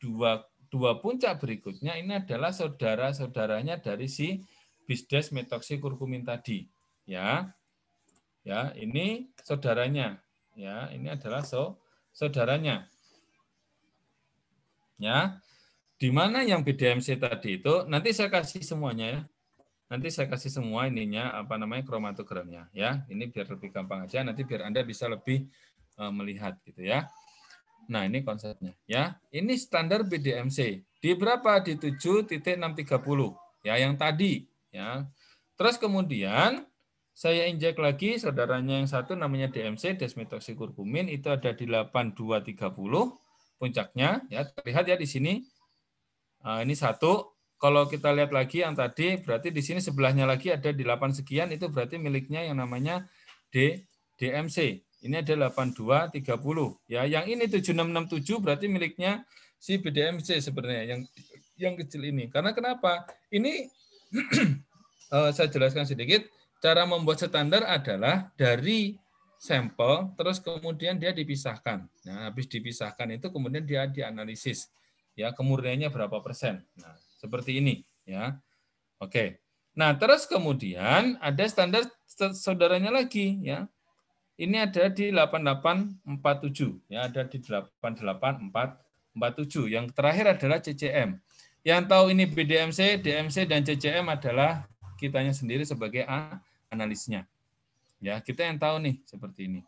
dua puncak berikutnya ini adalah saudara-saudaranya dari si bisdes metoksikurkumin tadi. Ya. Ya, ini saudaranya. Ya, ini adalah saudaranya. Ya. Di mana yang BDMC tadi itu nanti saya kasih semuanya ya. Nanti saya kasih semua ininya kromatogramnya ya. Ini biar lebih gampang aja, nanti biar Anda bisa lebih melihat gitu ya. Nah, ini konsepnya ya. Ini standar BDMC. Di berapa? Di 7.630 ya yang tadi ya. Terus kemudian saya injek lagi saudaranya yang satu namanya DMC, desmetoxikurkumin, itu ada di 8230 puncaknya ya. Terlihat ya di sini. Ini satu. Kalau kita lihat lagi yang tadi, berarti di sini sebelahnya lagi ada di 8 sekian, itu berarti miliknya yang namanya DMC. Ini ada 8230. Ya, yang ini 7667 berarti miliknya si BDMC sebenarnya yang kecil ini. Karena kenapa? Ini saya jelaskan sedikit. Cara membuat standar adalah dari sampel, terus kemudian dia dipisahkan. Nah, habis dipisahkan itu kemudian dia dianalisis. Ya, kemurniannya berapa persen. Nah, seperti ini ya. Oke. Nah, terus kemudian ada standar saudaranya lagi ya. Ini ada di 8847 ya, ada di 88447. Yang terakhir adalah CCM. Yang tahu ini BDMC, DMC dan CCM adalah kitanya sendiri sebagai analisnya. Ya, kita yang tahu nih seperti ini.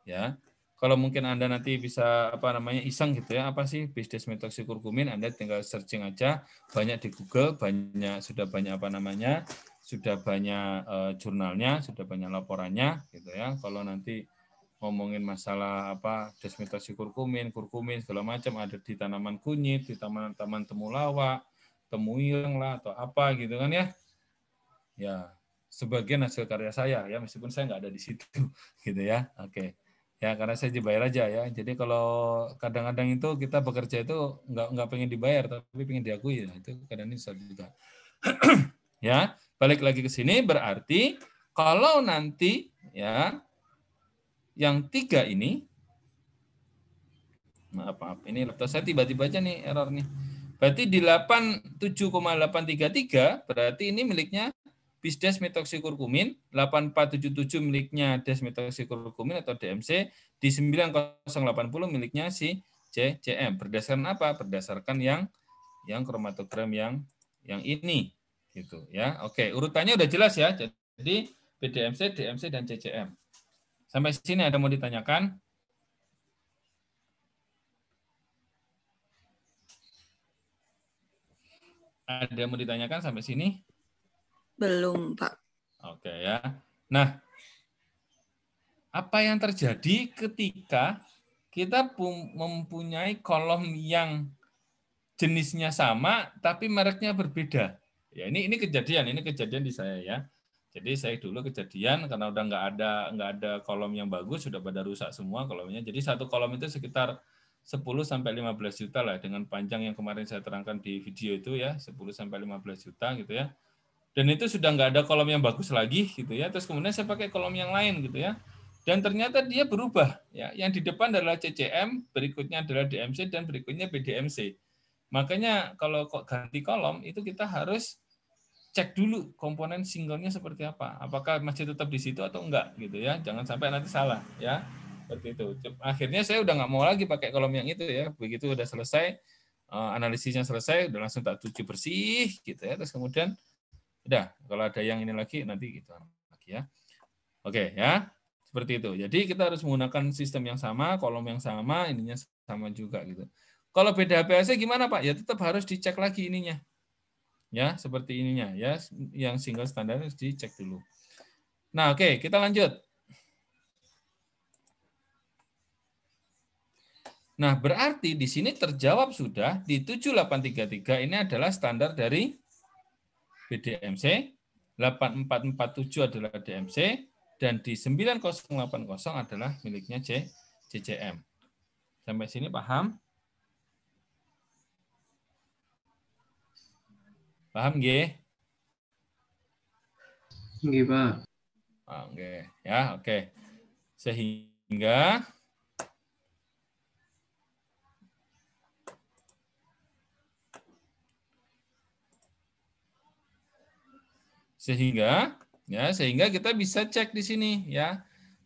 Ya. Kalau mungkin Anda nanti bisa iseng gitu ya, apa sih bisdes metoxikurkumin, Anda tinggal searching aja, banyak di Google, sudah banyak sudah banyak jurnalnya, sudah banyak laporannya gitu ya. Kalau nanti ngomongin masalah desmetoxikurkumin, kurkumin segala macam ada di tanaman kunyit, di taman temulawak, temuireng lah atau apa gitu kan ya. Ya, sebagian hasil karya saya ya, meskipun saya nggak ada di situ gitu ya. Oke. Ya, karena saya dibayar aja ya. Jadi kalau kadang-kadang itu kita bekerja itu nggak pengen dibayar, tapi pengen diakui. Ya. Itu kadang ini juga. Ya, balik lagi ke sini berarti kalau nanti ya yang 3 ini, maaf, ini laptop saya tiba-tiba aja nih error nih. Berarti di 87,833 berarti ini miliknya bisdes metoxikurkumin, 8477 miliknya desmetoxikurkumin atau DMC, di 9080 miliknya si CCM. Berdasarkan apa? Berdasarkan yang kromatogram yang ini gitu ya. Oke, urutannya udah jelas ya. Jadi BDMC, DMC dan CCM. Sampai sini ada mau ditanyakan? Ada yang mau ditanyakan sampai sini? Belum, Pak. Oke ya. Nah, apa yang terjadi ketika kita mempunyai kolom yang jenisnya sama tapi mereknya berbeda? Ya, ini kejadian di saya ya. Jadi saya dulu kejadian karena udah nggak ada kolom yang bagus, sudah pada rusak semua kolomnya. Jadi satu kolom itu sekitar 10 sampai 15 juta lah dengan panjang yang kemarin saya terangkan di video itu ya, 10 sampai 15 juta gitu ya. Dan itu sudah nggak ada kolom yang bagus lagi gitu ya. Terus kemudian saya pakai kolom yang lain gitu ya. Dan ternyata dia berubah ya. Yang di depan adalah CCM, berikutnya adalah DMC dan berikutnya BDMC. Makanya kalau kok ganti kolom itu kita harus cek dulu komponen singlenya seperti apa. Apakah masih tetap di situ atau enggak gitu ya. Jangan sampai nanti salah ya. Seperti itu. Akhirnya saya udah nggak mau lagi pakai kolom yang itu ya. Begitu udah selesai analisisnya selesai, udah langsung tak cuci bersih gitu ya. Terus kemudian udah, kalau ada yang ini lagi nanti gitu lagi ya. Oke ya, seperti itu. Jadi kita harus menggunakan sistem yang sama, kolom yang sama, ininya sama juga gitu. Kalau beda HPLC gimana Pak? Ya tetap harus dicek lagi ininya. Ya, seperti ininya ya, yang single standar harus dicek dulu. Nah, oke, kita lanjut. Nah, berarti di sini terjawab sudah di 7833 ini adalah standar dari BDMC, 8447 adalah DMC, dan di 9080 adalah miliknya CCM. Sampai sini paham? Paham nggih? Nggih, Pak. Oke, ya, oke. Sehingga Sehingga kita bisa cek di sini ya.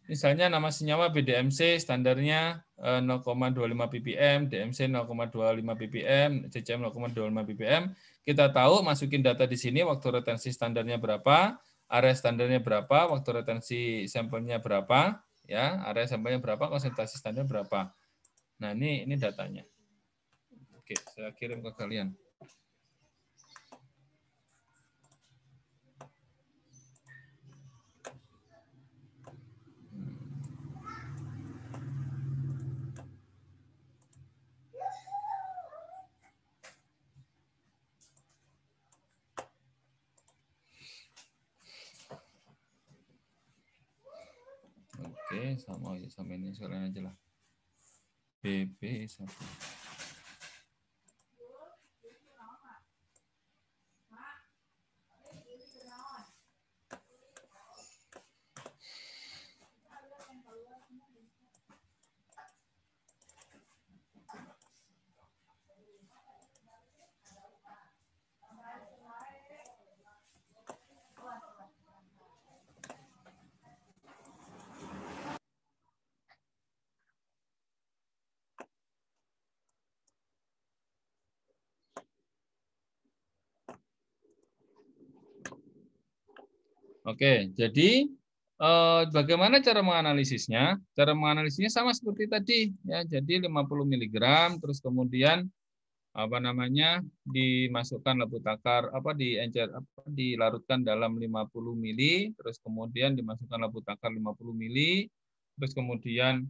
Misalnya nama senyawa BDMC standarnya 0,25 ppm, DMC 0,25 ppm, CCM 0,25 ppm. Kita tahu masukin data di sini waktu retensi standarnya berapa, area standarnya berapa, waktu retensi sampelnya berapa, ya, area sampelnya berapa, konsentrasi standar berapa. Nah, ini datanya. Oke, saya kirim ke kalian. Oke, sama ini sekalian aja lah. BB 1. Oke, jadi bagaimana cara menganalisisnya? Cara menganalisisnya sama seperti tadi, ya. Jadi 50 mg, terus kemudian dimasukkan labu takar, dilarutkan dalam 50 mili, terus kemudian dimasukkan labu takar 50 mili, terus kemudian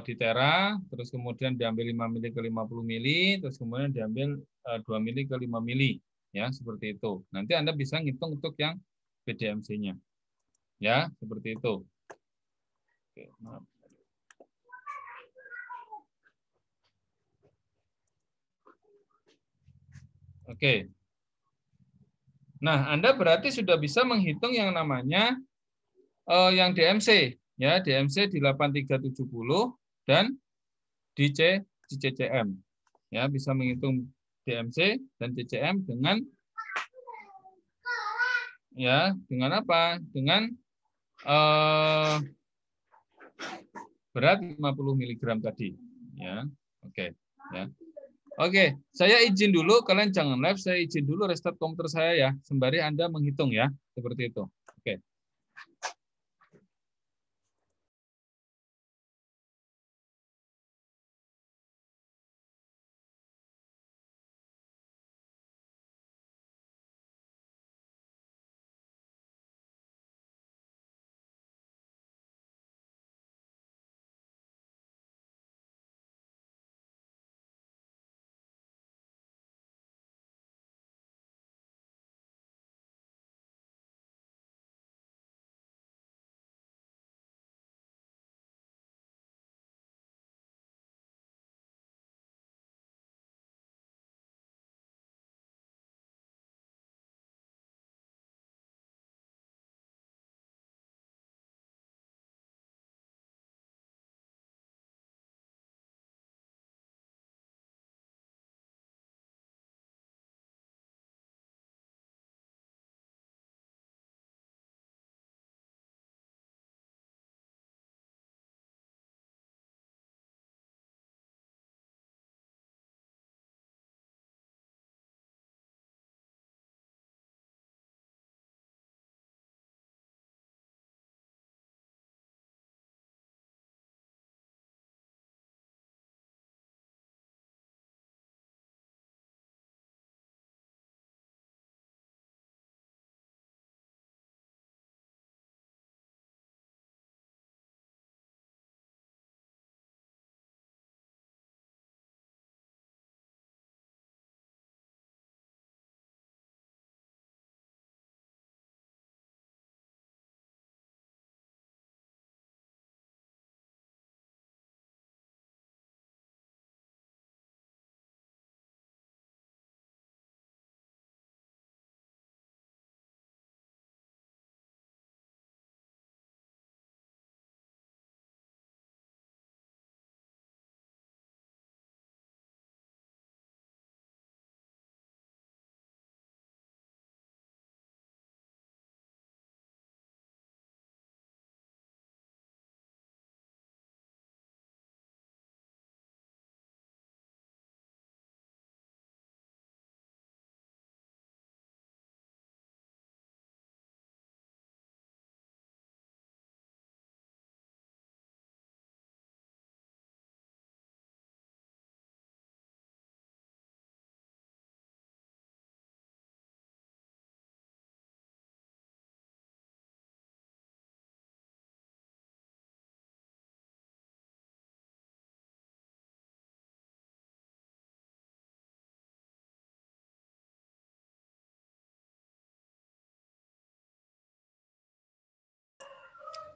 ditera, terus kemudian diambil 5 mili ke 50 mili, terus kemudian diambil 2 mili ke 5 mili, ya, seperti itu. Nanti Anda bisa ngitung untuk yang BDMC-nya. Ya, seperti itu. Oke, maaf. Oke. Nah, Anda berarti sudah bisa menghitung yang namanya yang DMC, ya, DMC di 8370 dan di CCM. Ya, bisa menghitung DMC dan CCM dengan apa? Dengan berat 50 mg tadi, ya. Oke, ya. Oke, saya izin dulu, kalian jangan live, saya izin dulu restart komputer saya ya, sembari Anda menghitung ya, seperti itu. Oke.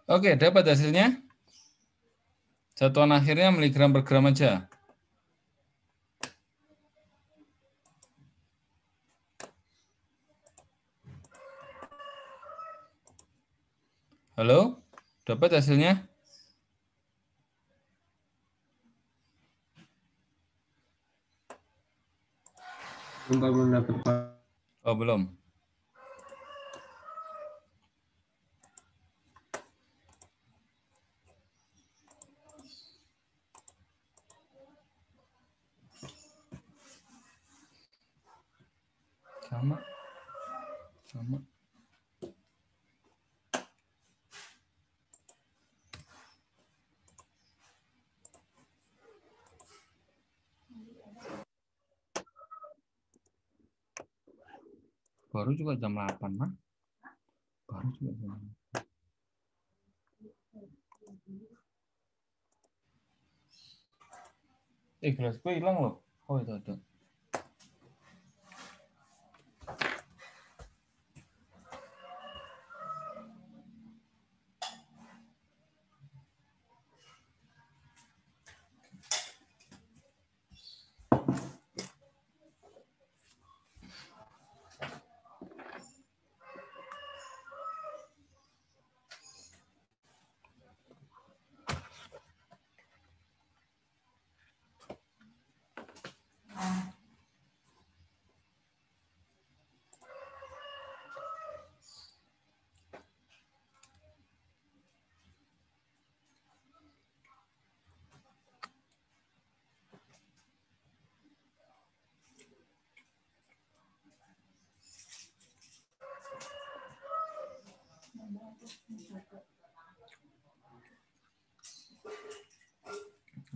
Oke, dapat hasilnya? Satuan akhirnya miligram per gram aja. Halo? Dapat hasilnya? Belum dapat, Pak. Oh, belum. Sama. Baru juga jam 8, Mak. Baru juga jam 8. Gelas gue hilang loh. Oh, itu ada.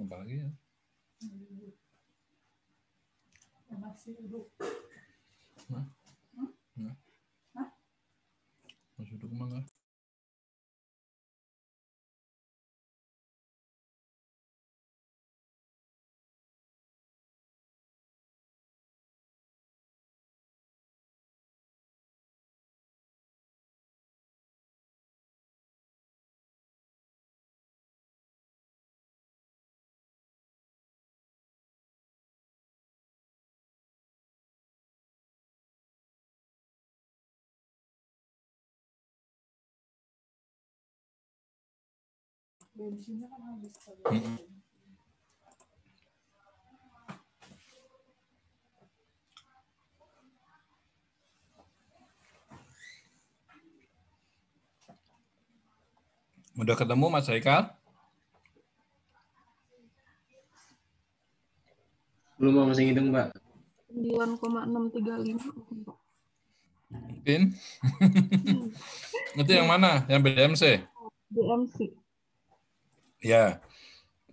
Apa lagi ya? Masih duduk mana? Bensinnya kan habis. Udah ketemu Mas Haikal? Belum, masih ngitung, Pak. 9,635. Pin? Itu yang mana? Yang BMC? BMC. Ya.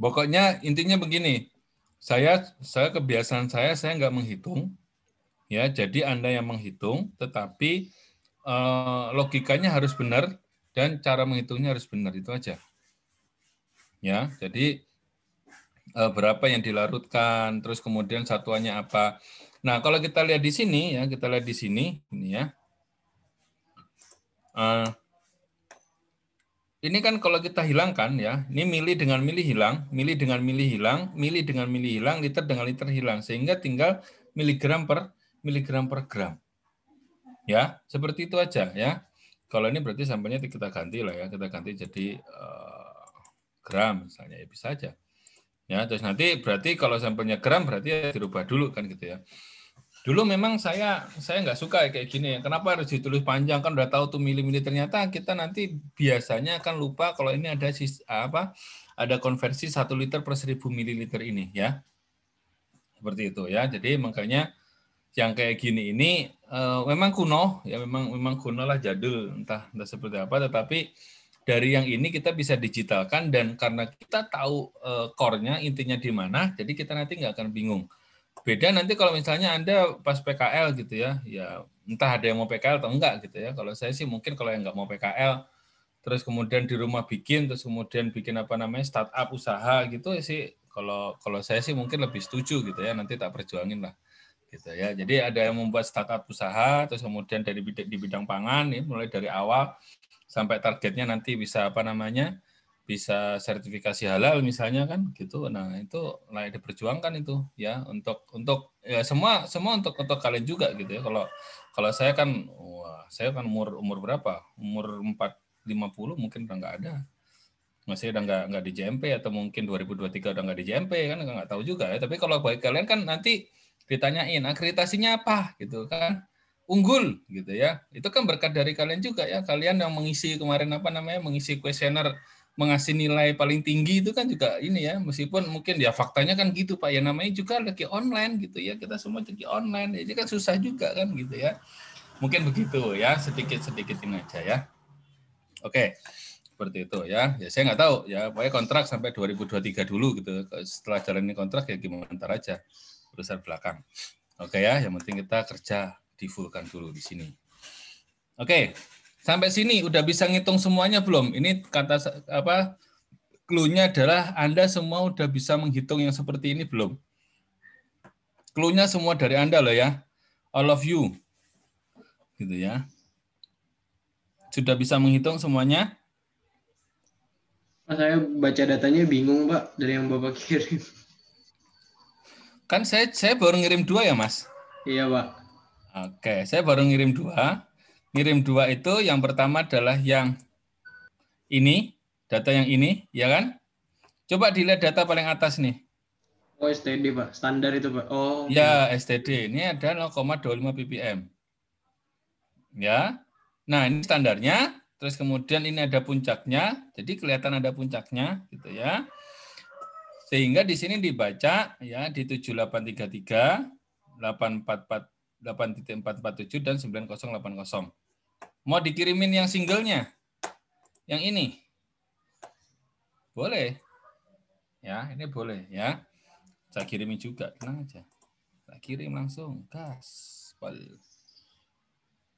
Pokoknya intinya begini. Saya kebiasaan saya nggak menghitung. Ya, jadi Anda yang menghitung, tetapi logikanya harus benar dan cara menghitungnya harus benar, itu aja. Ya, jadi berapa yang dilarutkan, terus kemudian satuannya apa. Nah, kalau kita lihat di sini ya, ini ya. Ini kan kalau kita hilangkan ya, ini mili dengan mili hilang, mili dengan mili hilang, mili dengan mili hilang, liter dengan liter hilang, sehingga tinggal miligram per gram. Ya, seperti itu aja ya. Kalau ini berarti sampelnya kita ganti lah ya, kita ganti jadi gram misalnya, ya bisa aja. Ya, terus nanti berarti kalau sampelnya gram berarti ya dirubah dulu kan gitu ya. Dulu memang saya nggak suka kayak gini ya. Kenapa harus ditulis panjang, kan udah tahu tuh mili-mili, ternyata kita nanti biasanya akan lupa kalau ini ada ada konversi 1 liter per 1000 mililiter ini ya. Seperti itu ya. Jadi makanya yang kayak gini ini memang kuno ya, memang kuno lah, jadul, entah seperti apa, tetapi dari yang ini kita bisa digitalkan, dan karena kita tahu core-nya, intinya di mana, jadi kita nanti nggak akan bingung. Beda nanti kalau misalnya Anda pas PKL gitu ya, ya entah ada yang mau PKL atau enggak gitu ya. Kalau saya sih mungkin kalau yang nggak mau PKL, terus kemudian di rumah terus kemudian bikin startup usaha gitu sih, kalau saya sih mungkin lebih setuju gitu ya, nanti tak perjuangin lah gitu ya. Jadi ada yang membuat startup usaha, terus kemudian di bidang pangan ya, mulai dari awal sampai targetnya nanti bisa apa namanya, bisa sertifikasi halal misalnya kan gitu. Nah itu layak diperjuangkan itu ya untuk ya semua untuk kalian juga gitu ya. Kalau saya kan umur berapa? Umur 50 mungkin udah nggak ada. Masih udah nggak di JMP atau mungkin 2023 udah nggak di JMP kan nggak tahu juga ya. Tapi kalau bagi kalian kan nanti ditanyain akreditasinya apa gitu kan, unggul gitu ya. Itu kan berkat dari kalian juga ya. Kalian yang mengisi kemarin apa namanya, mengisi kuesioner mengasih nilai paling tinggi itu kan juga ini ya, meskipun mungkin ya faktanya kan gitu Pak ya, namanya juga lagi online gitu ya, kita semua jadi online jadi kan susah juga kan gitu ya, mungkin begitu ya, sedikit ini aja ya. Oke, seperti itu ya. Ya saya nggak tahu ya, pokoknya kontrak sampai 2023 dulu gitu, setelah jalanin kontrak ya gimana ntar aja urusan belakang. Oke ya, yang penting kita kerja di full-kan dulu di sini. Oke. Sampai sini udah bisa ngitung semuanya belum? Ini kata apa? Clue-nya adalah Anda semua udah bisa menghitung yang seperti ini belum? Clue-nya semua dari Anda loh ya. All of you. Gitu ya. Sudah bisa menghitung semuanya? Saya baca datanya bingung, Pak, dari yang Bapak kirim. Kan saya baru ngirim 2 ya, Mas? Iya, Pak. Oke, saya baru ngirim 2. Ngirim 2 itu yang pertama adalah yang ini, data yang ini, ya kan? Coba dilihat data paling atas nih. Oh, STD, Pak. Standar itu, Pak. Oh, ya, STD. Ini ada 0,25 ppm. Ya. Nah, ini standarnya. Terus kemudian ini ada puncaknya. Jadi kelihatan ada puncaknya gitu ya. Sehingga di sini dibaca ya di 7833, 8.447 dan 9080. Mau dikirimin yang singlenya? Yang ini? Boleh. Ya, ini boleh ya. Saya kirimin juga, tenang aja. Saya kirim langsung, gaspol.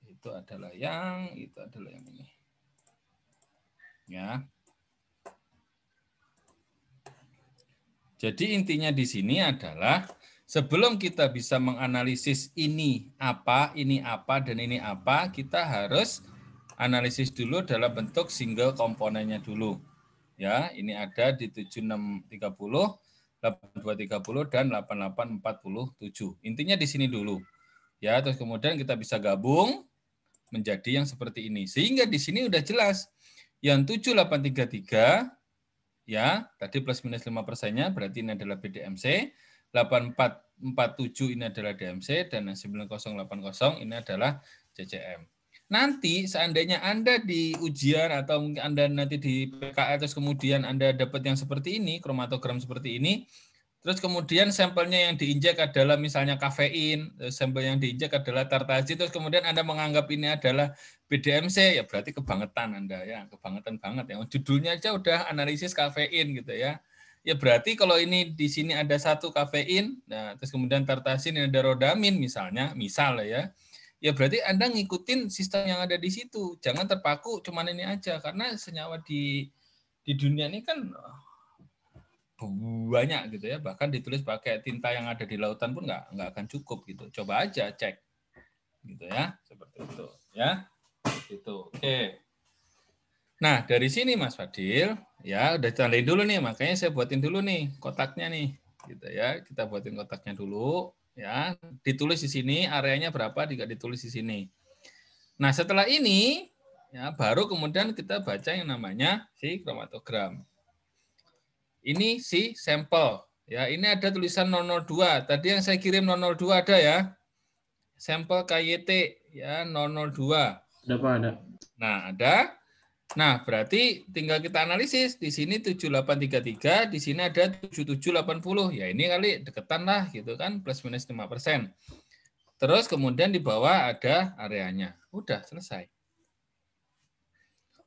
Itu adalah yang ini. Ya. Jadi intinya di sini adalah sebelum kita bisa menganalisis ini apa, dan ini apa, kita harus analisis dulu dalam bentuk single komponennya dulu. Ya, ini ada di 7630, 8230 dan 8847. Intinya di sini dulu. Ya, terus kemudian kita bisa gabung menjadi yang seperti ini. Sehingga di sini udah jelas yang 7833 ya, tadi plus minus 5%-nya berarti ini adalah BDMC, 8447 ini adalah DMC, dan 9080 ini adalah CCM. Nanti seandainya Anda di ujian atau mungkin Anda nanti di PKL terus kemudian Anda dapat yang seperti ini, kromatogram seperti ini, terus kemudian sampelnya yang diinjek adalah misalnya kafein, sampel yang diinjek adalah tartazi, terus kemudian Anda menganggap ini adalah BDMC, ya berarti kebangetan Anda ya, kebangetan banget ya. Judulnya aja udah analisis kafein gitu ya. Ya berarti kalau ini di sini ada 1 kafein, nah terus kemudian tartazin ada rodamin misalnya, misal ya. Ya berarti Anda ngikutin sistem yang ada di situ. Jangan terpaku cuman ini aja, karena senyawa di dunia ini kan banyak gitu ya, bahkan ditulis pakai tinta yang ada di lautan pun nggak akan cukup gitu. Coba aja cek gitu ya, seperti itu ya. Itu oke. Nah dari sini Mas Fadil ya udah tandain dulu nih, makanya saya buatin dulu nih kotaknya nih gitu ya. Kita buatin kotaknya dulu ya, ditulis di sini areanya berapa, juga ditulis di sini. Nah setelah ini ya baru kemudian kita baca yang namanya si kromatogram. Ini si sampel. Ya, ini ada tulisan 002. Tadi yang saya kirim 002 ada ya. Sampel KYT ya 002. Ada, Pak, ada. Nah, ada. Nah, berarti tinggal kita analisis. Di sini 7833, di sini ada 7780. Ya, ini kali deketan lah gitu kan, plus minus 5%. Terus kemudian di bawah ada areanya. Udah selesai.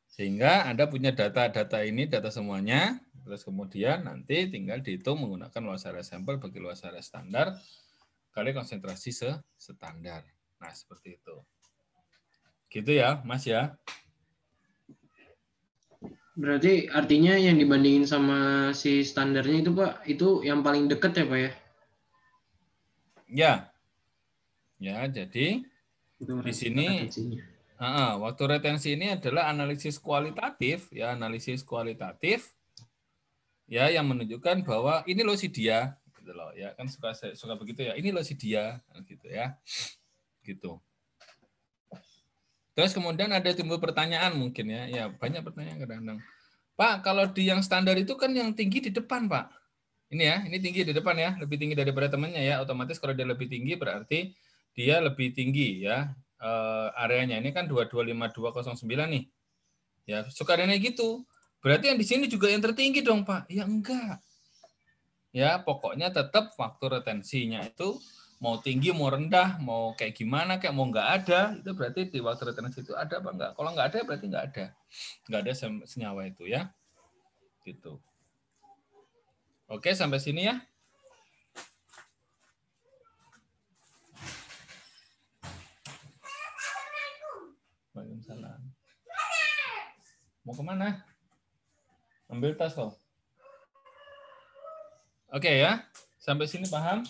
Sehingga Anda punya data-data ini, data semuanya. Terus kemudian nanti tinggal dihitung menggunakan luas area sampel bagi luas area standar kali konsentrasi standar. Nah, seperti itu. Gitu ya, Mas ya. Berarti artinya yang dibandingin sama si standarnya itu, Pak, itu yang paling dekat ya, Pak ya? Ya. Ya, jadi Itu di sini Waktu retensi ini adalah analisis kualitatif, ya analisis kualitatif, ya yang menunjukkan bahwa ini loh si dia, gitu loh, ya kan suka begitu ya, ini loh si dia, gitu ya, gitu. Terus kemudian ada timbul pertanyaan mungkin ya banyak pertanyaan kadang-kadang. Pak, kalau di yang standar itu kan yang tinggi di depan, Pak. Ini ya, ini tinggi di depan ya, lebih tinggi daripada temannya ya. Otomatis kalau dia lebih tinggi berarti dia lebih tinggi ya. Areanya ini kan 225209 nih. Ya, sukaranya gitu. Berarti yang di sini juga yang tertinggi dong, Pak. Ya enggak. Ya, pokoknya tetap waktu retensinya itu mau tinggi, mau rendah, mau kayak gimana, kayak mau enggak ada, itu berarti di waktu retensi itu ada apa enggak? Kalau enggak ada berarti enggak ada. Enggak ada senyawa itu ya. Gitu. Oke, sampai sini ya. Waalaikumsalam. Mau kemana? Ambil tas kok. Oke ya, sampai sini paham?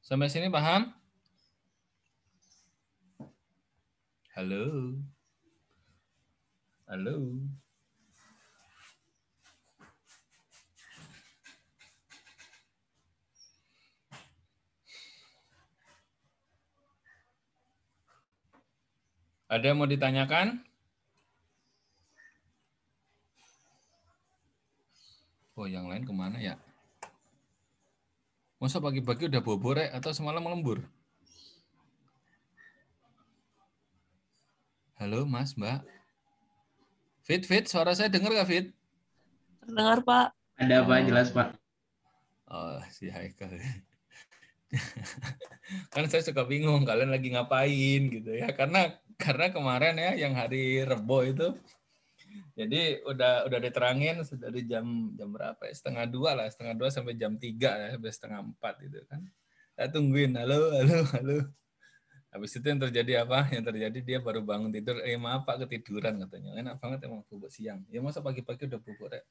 Sampai sini paham? Halo? Halo? Ada yang mau ditanyakan? Oh, yang lain kemana ya? Masa pagi-pagi udah bobor ya? Atau semalam lembur? Halo, Mas, Mbak. Fit, suara saya dengar nggak, Fit? Dengar, Pak. Ada Pak, jelas Pak. Oh, si Haikal. Kan saya suka bingung kalian lagi ngapain gitu ya. Karena kemarin ya yang hari Rebo itu jadi udah diterangin dari jam berapa ya? 1:30 lah, 1:30 sampai jam 3 ya, sampai 3:30 gitu kan. Saya tungguin, halo. Habis itu yang terjadi apa? Yang terjadi dia baru bangun tidur, maaf Pak ketiduran katanya. Enak banget emang bubuk siang. Ya masa pagi-pagi udah bubuk ya?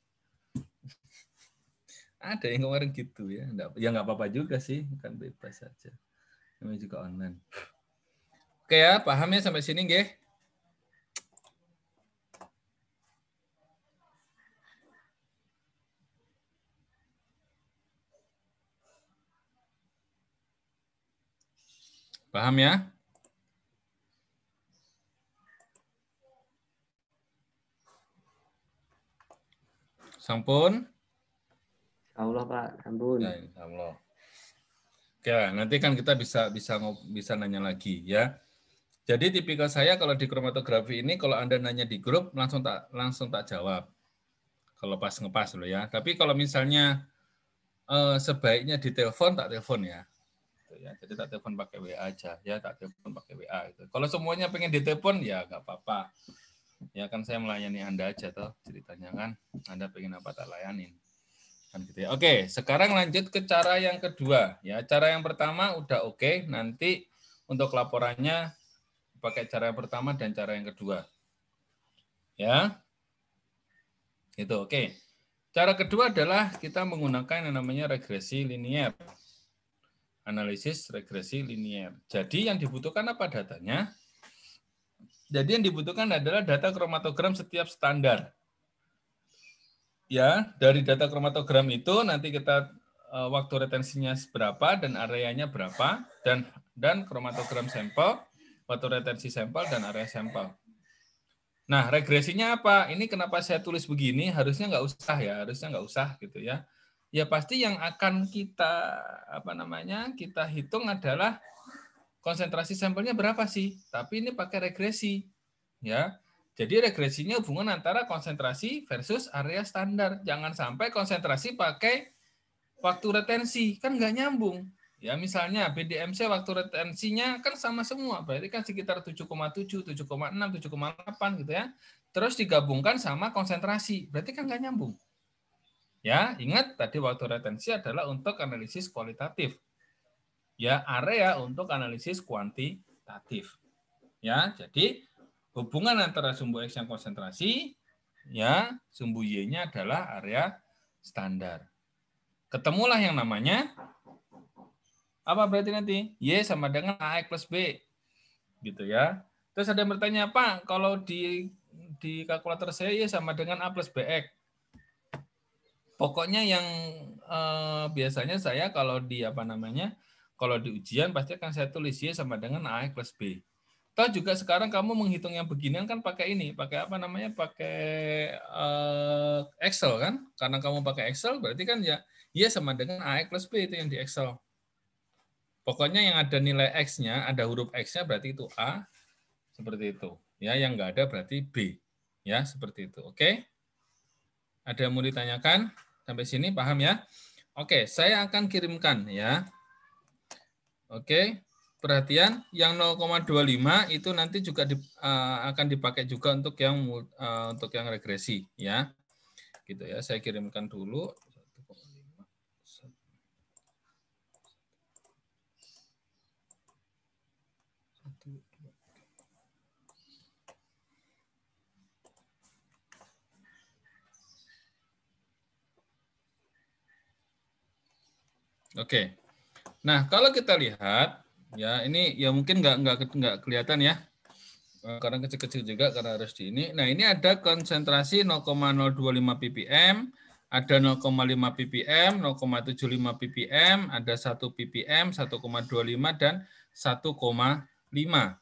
Ada yang kemarin gitu ya. Ya nggak apa-apa juga sih, kan bebas saja. Namanya juga online. Oke ya, paham ya sampai sini nggih? Paham ya? Sampun? Allah Pak, ampun. Ya, insyaallah. Oke, nanti kan kita bisa nanya lagi ya. Jadi tipikal saya kalau di kromatografi ini kalau Anda nanya di grup langsung tak jawab. Kalau pas ngepas loh ya. Tapi kalau misalnya sebaiknya di telepon tak telepon ya. Jadi tak telepon pakai WA aja ya, tak telepon pakai WA gitu. Kalau semuanya pengen ditelepon ya nggak apa-apa. Ya kan saya melayani Anda aja toh ceritanya kan. Anda pengen apa tak layanin. Kan gitu ya. Oke, sekarang lanjut ke cara yang kedua ya. Cara yang pertama udah oke, nanti untuk laporannya pakai cara yang pertama dan cara yang kedua. Ya. Itu oke. Cara kedua adalah kita menggunakan yang namanya regresi linier. Analisis regresi linier. Jadi yang dibutuhkan apa datanya? Jadi yang dibutuhkan adalah data kromatogram setiap standar. Ya, dari data kromatogram itu nanti kita waktu retensinya berapa dan areanya berapa dan kromatogram sampel, waktu retensi sampel dan area sampel. Nah, regresinya apa? Ini kenapa saya tulis begini? Harusnya nggak usah gitu ya. Ya pasti yang akan kita kita hitung adalah konsentrasi sampelnya berapa sih? Tapi ini pakai regresi, ya. Jadi regresinya hubungan antara konsentrasi versus area standar. Jangan sampai konsentrasi pakai waktu retensi, kan nggak nyambung. Ya, misalnya BDMC waktu retensinya kan sama semua, berarti kan sekitar 7,7, 7,6, 7,8 gitu ya. Terus digabungkan sama konsentrasi, berarti kan nggak nyambung. Ya, ingat tadi waktu retensi adalah untuk analisis kualitatif. Ya, area untuk analisis kuantitatif. Ya, jadi hubungan antara sumbu X yang konsentrasi, ya, sumbu Y-nya adalah area standar. Ketemulah yang namanya Apa berarti nanti? Y sama dengan AX plus B. Gitu ya. Terus ada yang bertanya, Pak, kalau di kalkulator saya Y sama dengan A plus BX. Pokoknya yang biasanya saya kalau di kalau di ujian pasti akan saya tulis Y sama dengan AX plus B. Toh juga sekarang kamu menghitung yang beginian kan pakai ini, pakai pakai Excel kan? Karena kamu pakai Excel berarti kan ya Y sama dengan AX plus B itu yang di Excel. Pokoknya yang ada nilai X-nya, ada huruf X-nya berarti itu A, seperti itu. Ya, yang nggak ada berarti B. Ya, seperti itu. Oke? Ada yang mau ditanyakan? Sampai sini paham ya? Oke, saya akan kirimkan ya. Oke, perhatian yang 0,25 itu nanti juga akan dipakai juga untuk yang regresi ya. Gitu ya, saya kirimkan dulu. Oke. Nah, kalau kita lihat ya ini ya mungkin nggak kelihatan ya. Karena kecil-kecil juga karena harus di ini. Nah, ini ada konsentrasi 0,025 ppm, ada 0,5 ppm, 0,75 ppm, ada 1 ppm, 1,25 dan 1,5.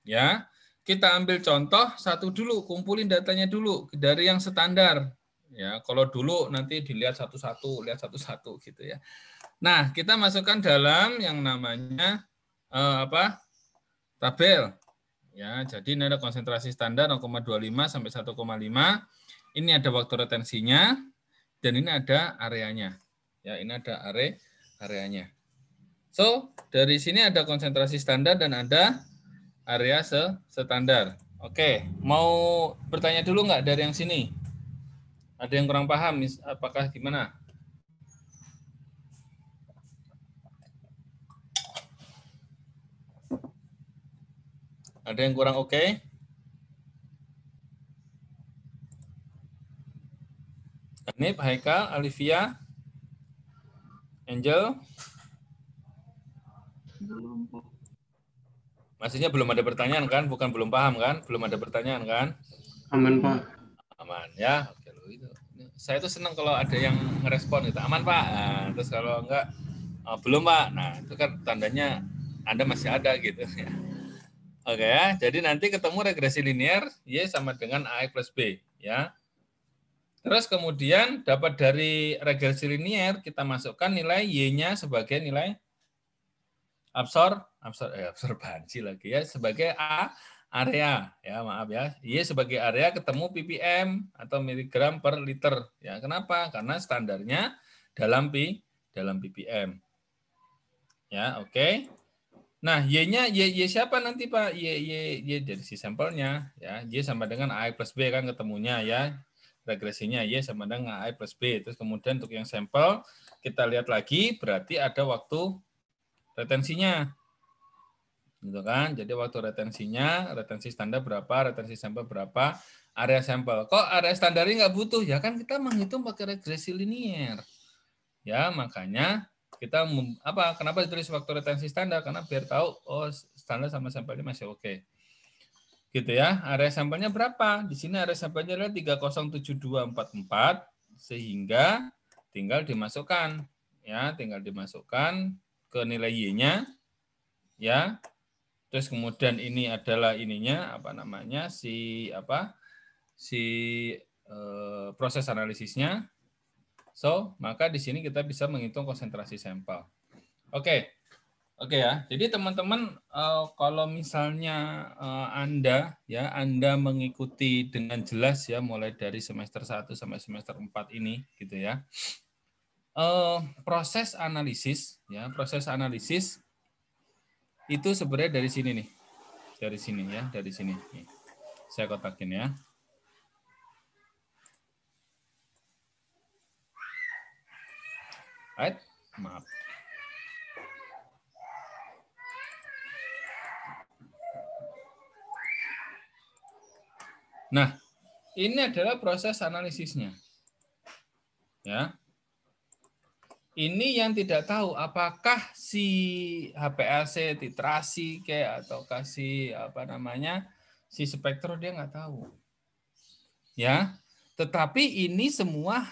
Ya. Kita ambil contoh satu dulu, kumpulin datanya dulu dari yang standar. Ya, kalau dulu nanti dilihat satu-satu, lihat satu-satu gitu ya. Nah, kita masukkan dalam yang namanya tabel. Ya, jadi ini ada konsentrasi standar 0,25 sampai 1,5. Ini ada waktu retensinya dan ini ada areanya. Ya, ini ada areanya. So, dari sini ada konsentrasi standar dan ada area standar. Oke, mau bertanya dulu nggak dari yang sini? Ada yang kurang paham, apakah gimana? Ada yang kurang oke? Anip, Haikal, Alivia, Angel? Belum, Pak. Maksudnya belum ada pertanyaan kan? Bukan belum paham kan? Belum ada pertanyaan kan? Aman, Pak. Aman ya. Oke, itu. Saya tuh senang kalau ada yang ngerespon itu. Aman, Pak. Nah, terus kalau enggak belum, Pak. Nah, itu kan tandanya Anda masih ada gitu ya. Oke ya. Jadi nanti ketemu regresi linear Y sama dengan AX plus B ya. Terus kemudian dapat dari regresi linear kita masukkan nilai Y-nya sebagai nilai absorbansi lagi ya, sebagai area ya, maaf ya. Y sebagai area ketemu ppm atau miligram per liter ya. Kenapa? Karena standarnya dalam ppm. Ya, oke. Nah, Y-nya Y siapa nanti, Pak? Y dari si sampelnya ya. Y sama dengan AX plus B kan ketemunya ya. Regresinya Y sama dengan AX plus B. Terus kemudian untuk yang sampel kita lihat lagi berarti ada waktu retensinya. Gitu kan? Jadi waktu retensinya, retensi standar berapa, retensi sampel berapa, area sampel. Kok area standarnya nggak butuh? Ya kan kita menghitung pakai regresi linear. Ya, makanya kita kenapa ditulis waktu retensi standar? Karena biar tahu oh standar sama sampelnya masih oke. Gitu ya. Area sampelnya berapa? Di sini area sampelnya adalah 307244 sehingga tinggal dimasukkan ya, tinggal dimasukkan ke nilai Y-nya ya. Terus kemudian ini adalah ininya proses analisisnya. So, maka di sini kita bisa menghitung konsentrasi sampel. Oke ya. Jadi teman-teman kalau misalnya Anda mengikuti dengan jelas ya mulai dari semester 1 sampai semester 4 ini gitu ya. Proses analisis itu sebenarnya dari sini nih. Dari sini ya, dari sini. Nih. Saya kotakin ya. Right? Maaf. Nah, ini adalah proses analisisnya. Ya. Ini yang tidak tahu apakah si HPLC titrasi kayak atau kasih apa namanya si spektro, dia nggak tahu. Ya, tetapi ini semua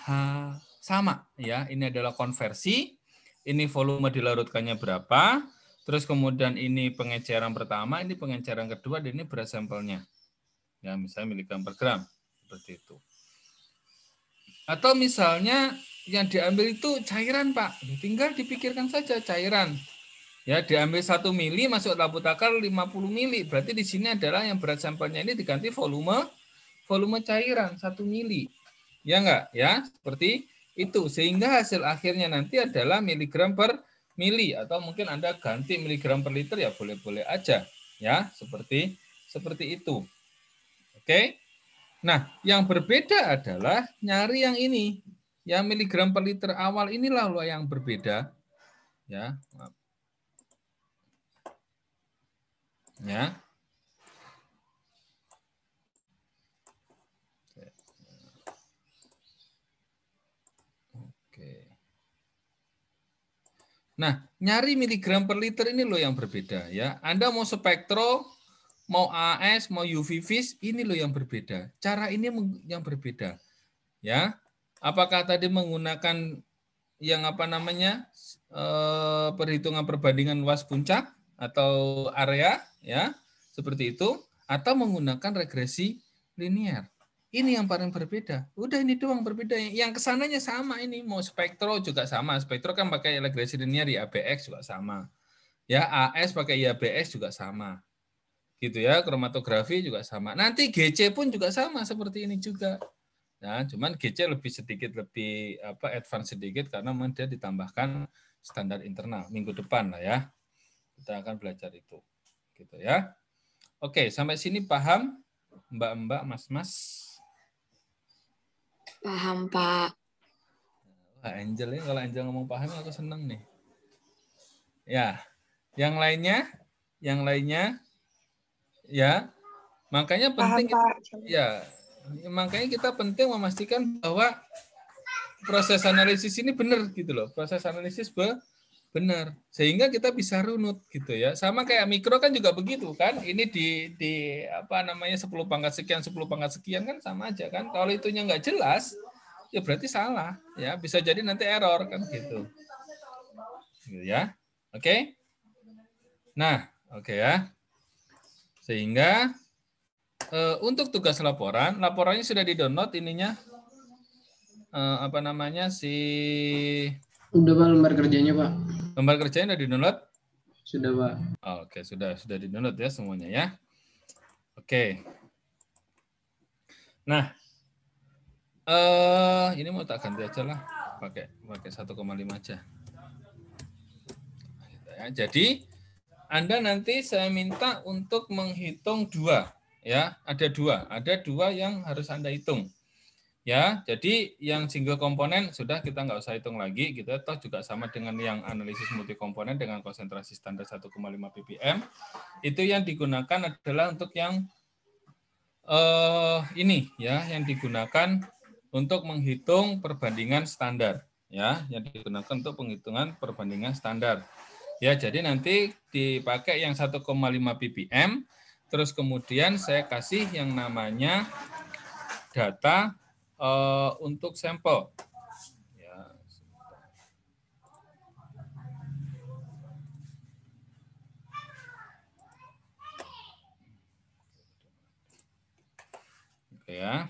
sama ya. Ini adalah konversi, ini volume dilarutkannya berapa, terus kemudian ini pengeceran pertama, ini pengeceran kedua, dan ini berat sampelnya. Ya, misalnya miligram per gram seperti itu. Atau misalnya yang diambil itu cairan, Pak. Tinggal dipikirkan saja cairan. Ya, diambil 1 mili masuk lampu takar 50 mili. Berarti di sini adalah yang berat sampelnya ini diganti volume cairan 1 mili. Ya enggak? Ya, seperti itu. Sehingga hasil akhirnya nanti adalah miligram per mili, atau mungkin Anda ganti miligram per liter, ya boleh-boleh aja. Ya, seperti itu. Oke. Nah, yang berbeda adalah nyari yang ini. Yang miligram per liter awal inilah loh yang berbeda. Ya, maaf. Ya. Oke. Nah, nyari miligram per liter ini loh yang berbeda ya. Anda mau spektro, mau AS, mau UV vis, ini loh yang berbeda. Cara ini yang berbeda. Ya. Apakah tadi menggunakan yang apa namanya? Perhitungan perbandingan luas puncak atau area ya, seperti itu, atau menggunakan regresi linear. Ini yang paling berbeda. Udah ini doang berbeda. Yang kesananya sama ini. Mau spektro juga sama. Spektro kan pakai regresi linear di ABX juga sama. Ya, AS pakai IABX juga sama. Gitu ya, kromatografi juga sama. Nanti GC pun juga sama seperti ini juga. Nah, cuman GC sedikit lebih advance sedikit karena memang dia ditambahkan standar internal minggu depan lah ya. Kita akan belajar itu. Gitu ya. Oke, sampai sini paham Mbak-mbak, Mas-mas? Paham, Pak. Wah, Angel ya, kalau Angel ngomong paham aku seneng nih. Ya, yang lainnya ya. Makanya penting makanya kita penting memastikan bahwa proses analisis ini benar gitu loh. Proses analisis benar sehingga kita bisa runut gitu ya. Sama kayak mikro kan juga begitu kan. Ini di apa namanya 10 pangkat sekian kan sama aja kan. Kalau itunya nggak jelas ya berarti salah ya. Bisa jadi nanti error kan gitu. Gitu ya. Oke. Nah, oke ya. Sehingga untuk tugas laporannya sudah di-download ininya apa namanya Udah Pak, lembar kerjanya Pak. Lembar kerjanya udah di-download? Sudah Pak. Oke, sudah di-download ya semuanya ya. Oke. Nah, ini mau tak ganti aja lah, pakai 1,5 aja. Jadi Anda nanti saya minta untuk menghitung 2 ya, ada dua yang harus Anda hitung. Ya, jadi yang single komponen sudah kita nggak usah hitung lagi, gitu. Toh juga sama dengan yang analisis multi komponen dengan konsentrasi standar 1,5 ppm. Itu yang digunakan adalah untuk yang ini ya, yang digunakan untuk menghitung perbandingan standar, ya, yang digunakan untuk penghitungan perbandingan standar. Ya, jadi nanti dipakai yang 1,5 ppm, terus kemudian saya kasih yang namanya data untuk sampel. Ya. Oke ya.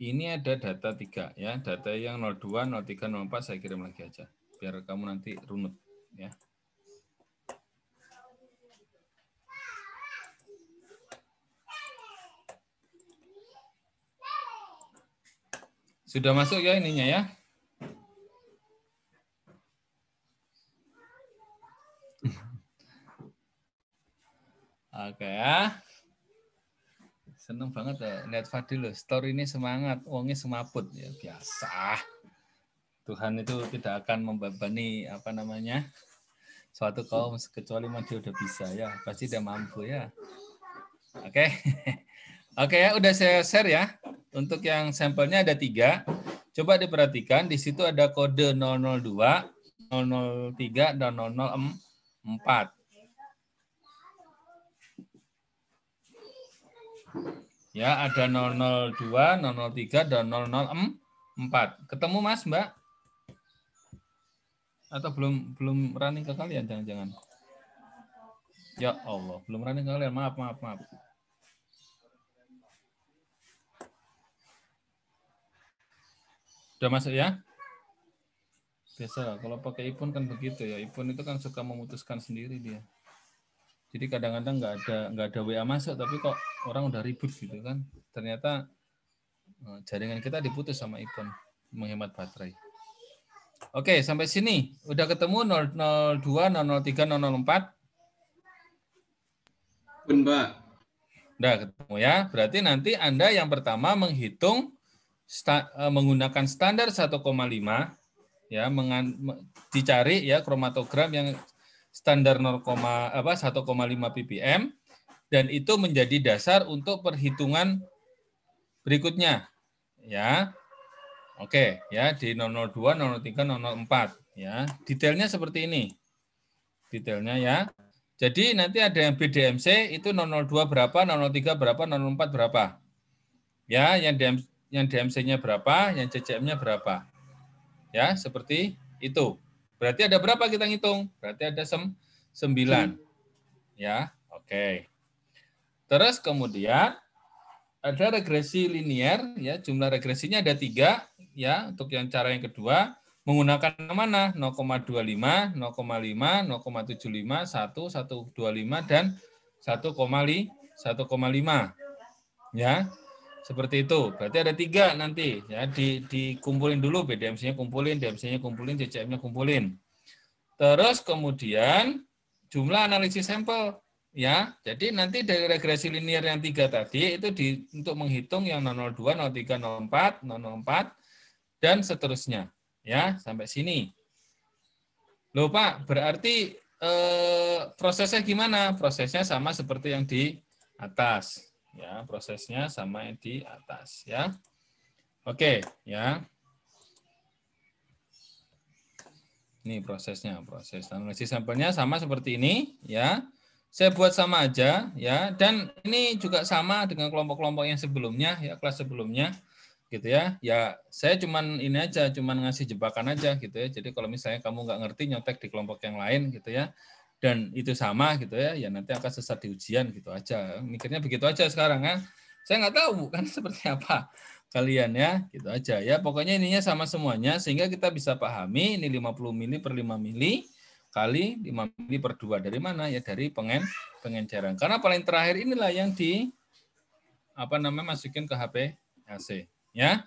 Ini ada data 3 ya, data yang 02, 03, 04 saya kirim lagi aja biar kamu nanti runut ya. Sudah masuk ya ininya ya? Oke ya. Seneng banget ya lihat Fadil loh. Story ini semangat, uangnya semaput ya biasa. Tuhan itu tidak akan membebani apa namanya suatu kaum kecuali dia udah bisa ya, pasti dia mampu ya. Oke. Oke ya, udah saya share ya. Untuk yang sampelnya ada 3. Coba diperhatikan, di situ ada kode 002, 003, dan 004. Ya, ada 002, 003, dan 004. Ketemu Mas, Mbak? Atau belum running ke kalian, jangan-jangan. Ya Allah, belum running ke kalian. Maaf. Udah masuk ya? Biasa, kalau pakai iPhone kan begitu ya. iPhone itu kan suka memutuskan sendiri dia. Jadi kadang-kadang nggak ada WA masuk, tapi kok orang udah ribut gitu kan. Ternyata jaringan kita diputus sama iPhone, menghemat baterai. Oke, sampai sini. Udah ketemu 002, 003, 004? Pun, Pak. Udah ketemu ya. Berarti nanti Anda yang pertama menghitung menggunakan standar 1,5 ya, dicari ya kromatogram yang standar 1,5 ppm dan itu menjadi dasar untuk perhitungan berikutnya ya. Oke, ya di 002, 003, 004 ya. Detailnya seperti ini. Detailnya ya. Jadi nanti ada yang BDMC itu 002 berapa, 003 berapa, 004 berapa. Ya, yang DMC-nya berapa, yang CCM-nya berapa. Ya, seperti itu. Berarti ada berapa kita ngitung? Berarti ada 9. Ya, oke. Terus kemudian ada regresi linear, ya jumlah regresinya ada 3, ya untuk yang cara yang kedua menggunakan yang mana? 0,25, 0,5, 0,75, 1, 1,25 dan 1,5. Ya, seperti itu. Berarti ada 3 nanti, ya dikumpulin dulu BDMC-nya kumpulin, DMC-nya kumpulin, CCM-nya kumpulin. Terus kemudian jumlah analisis sampel. Ya, jadi nanti dari regresi linear yang 3 tadi itu untuk menghitung yang 002, 03, 04, 004 dan seterusnya. Ya, sampai sini. Loh Pak, berarti prosesnya gimana? Prosesnya sama seperti yang di atas. Ya, prosesnya sama yang di atas. Ya, oke. Ya. Ini prosesnya, proses analisis sampelnya sama seperti ini. Ya. Saya buat sama aja ya, dan ini juga sama dengan kelompok-kelompok yang sebelumnya ya, kelas sebelumnya gitu ya. Ya, saya cuman ini aja, cuman ngasih jebakan aja gitu ya. Jadi kalau misalnya kamu nggak ngerti nyontek di kelompok yang lain gitu ya, dan itu sama gitu ya, ya nanti akan sesat di ujian gitu aja. Mikirnya begitu aja sekarang kan. Saya nggak tahu kan seperti apa kalian ya, gitu aja ya. Pokoknya ininya sama semuanya sehingga kita bisa pahami ini 50 mili per 5 mili kali 5 mili per 2. Dari mana? Ya dari pengenceran. Karena paling terakhir inilah yang masukin ke HP AC. Ya.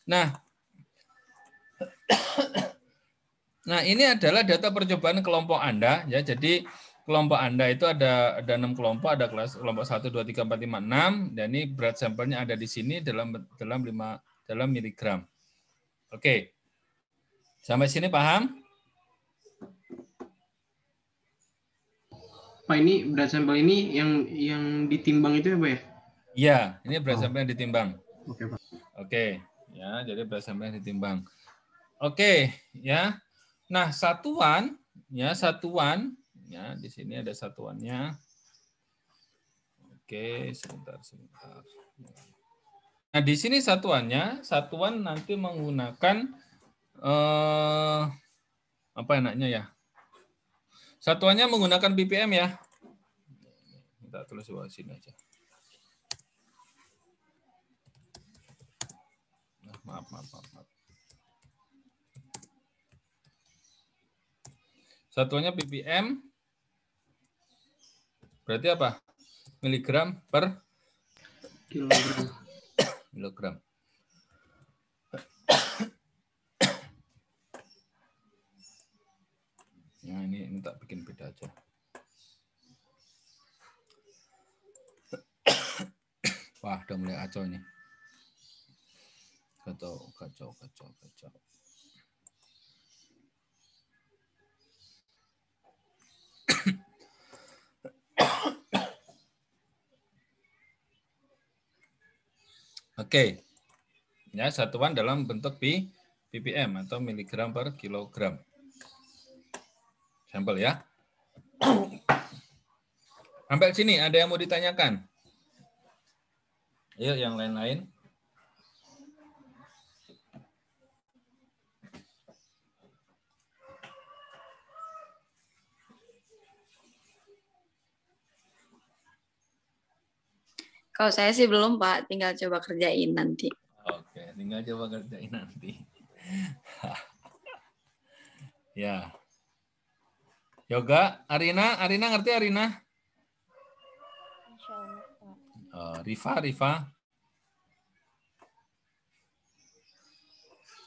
Nah, ini adalah data percobaan kelompok Anda. Ya, jadi kelompok Anda itu ada 6 kelompok, ada kelompok 1, 2, 3, 4, 5, 6. Dan ini berat sampelnya ada di sini dalam miligram. Oke. Sampai sini paham? Pak, ini berat sampel ini yang ditimbang itu ya, Pak ya? Iya, ini berat sampel yang ditimbang. Oke, Pak. Oke, ya, jadi berat sampel yang ditimbang. Oke, ya. Nah, satuan, ya di sini ada satuannya. Oke, sebentar. Nah, di sini satuan nanti menggunakan apa enaknya ya? Satuannya menggunakan ppm ya. Kita tulis di sini aja. Maaf. Satuannya ppm. Berarti apa? Miligram per kilogram. Nah, ini tak bikin beda aja. Wah, udah mulai kacau ini. Kacau. Oke. Ya, satuan dalam bentuk ppm atau miligram per kilogram. Sampel ya. Sampai sini ada yang mau ditanyakan? Ayo yang lain-lain. Kalau saya sih belum, Pak. Tinggal coba kerjain nanti. Oke, tinggal coba kerjain nanti. Ya. Yoga, Arina ngerti Arina?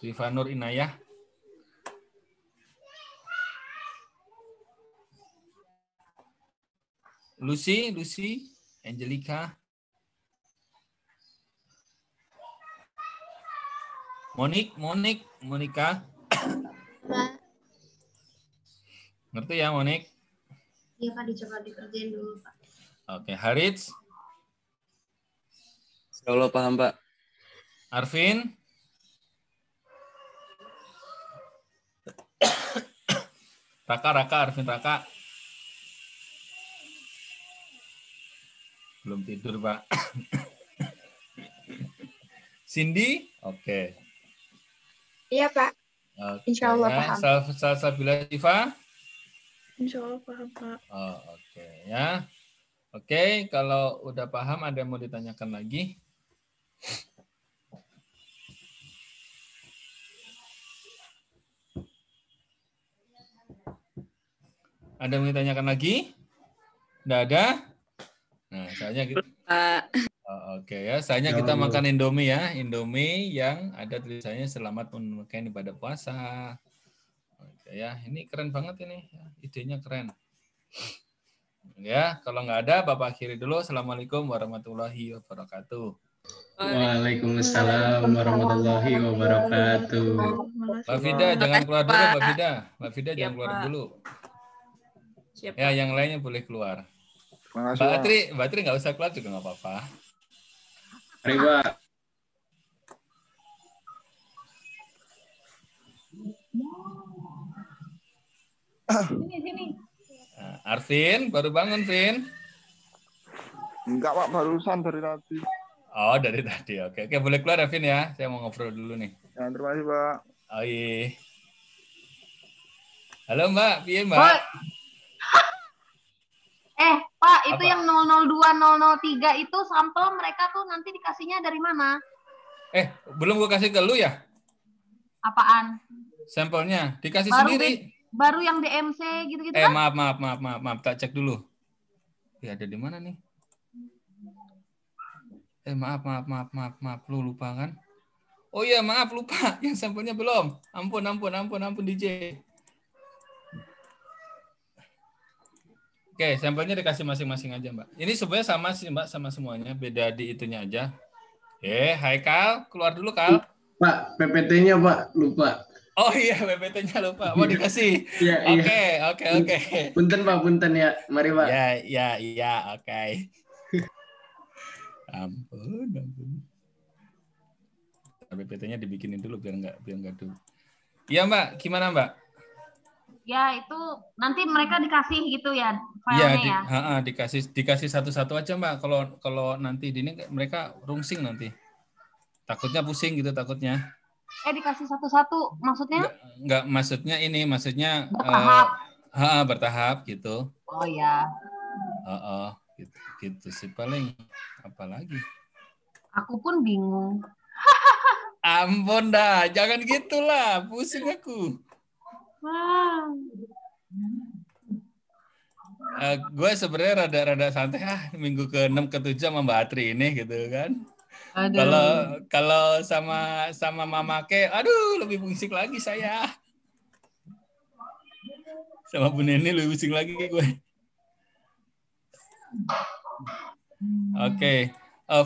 Rifa Nur Inayah. Lucy, Angelica. Monica. Ngerti ya, Monik? Iya, Pak, dicoba dikerjain dulu, Pak. Oke, Harits. Insya Allah paham, Pak. Arvin. Arvin Raka. Belum tidur, Pak. Cindy? Oke. Iya, Pak. Oke, Insya Allah ya. paham. Salsabila Siva? Insya Allah paham, Pak. Oh, oke ya. Oke, kalau udah paham ada yang mau ditanyakan lagi? Ada yang mau ditanyakan lagi? Nggak ada? Nah, soalnya gitu. Oh, oke ya, soalnya kita makan Indomie ya. Indomie yang ada tulisannya selamat menunaikan ibadah puasa. Oke ya, ini keren banget ini. Idenya keren. Ya, kalau nggak ada, Bapak akhiri dulu. Assalamualaikum warahmatullahi wabarakatuh. Waalaikumsalam warahmatullahi wabarakatuh. Mbak Fida, jangan keluar dulu, Mbak Fida. Mbak Fida jangan Siap, keluar Pak. dulu. Siap, Ya, Pak. yang lainnya boleh keluar. Terima kasih, Mbak Atri nggak usah keluar juga nggak apa-apa. Mari, Pak. Sini. Nah, Arvin, baru bangun, Vin? Enggak, Pak, barusan dari tadi. Oh, dari tadi. Oke, boleh keluar, Arvin ya. Saya mau ngobrol dulu nih. Ya, terima kasih, Pak. Oh iya. Halo, Mbak. Piye, Mbak? Oh. Pak, itu Apa? yang 002, 003 itu sampel mereka tuh nanti dikasihnya dari mana? Belum gue kasih ke lu ya? Apaan? Sampelnya. Dikasih Baru sendiri. Baru yang DMC gitu-gitu kan? Maaf. Tak cek dulu. Ya, ada di mana nih? Maaf. Lu lupa kan? Oh iya, maaf lupa. Yang sampelnya belum. Ampun DJ. Oke, sampelnya dikasih masing-masing aja, Mbak. Ini sebenarnya sama sih, Mbak, sama semuanya. Beda di itunya aja. Hai Kal. Keluar dulu, Kal. Pak, PPT-nya, Pak, lupa. Oh iya, PPT-nya lupa. Mau dikasih? Iya. Oke. Punten, Pak, punten ya. Mari, Pak. Iya, oke. Ampun. PPT-nya dibikinin dulu biar nggak dulu. Iya, Mbak. Gimana, Mbak? Ya, itu nanti mereka dikasih gitu ya Iya, filenya ya. dikasih satu-satu aja, Mbak. Kalau nanti ini mereka rungsing nanti. Takutnya pusing gitu takutnya. Dikasih satu-satu maksudnya? Enggak, maksudnya bertahap gitu. Oh ya. Gitu sih paling apalagi. Aku pun bingung. Ampun dah, jangan gitulah, pusing aku. Gue sebenarnya rada santai minggu ke-6 ke-7 sama Mbak Atri ini gitu kan. Kalau sama Mama Ke, aduh lebih pusing lagi saya. Sama Bu Neni lebih pusing lagi gue. Oke.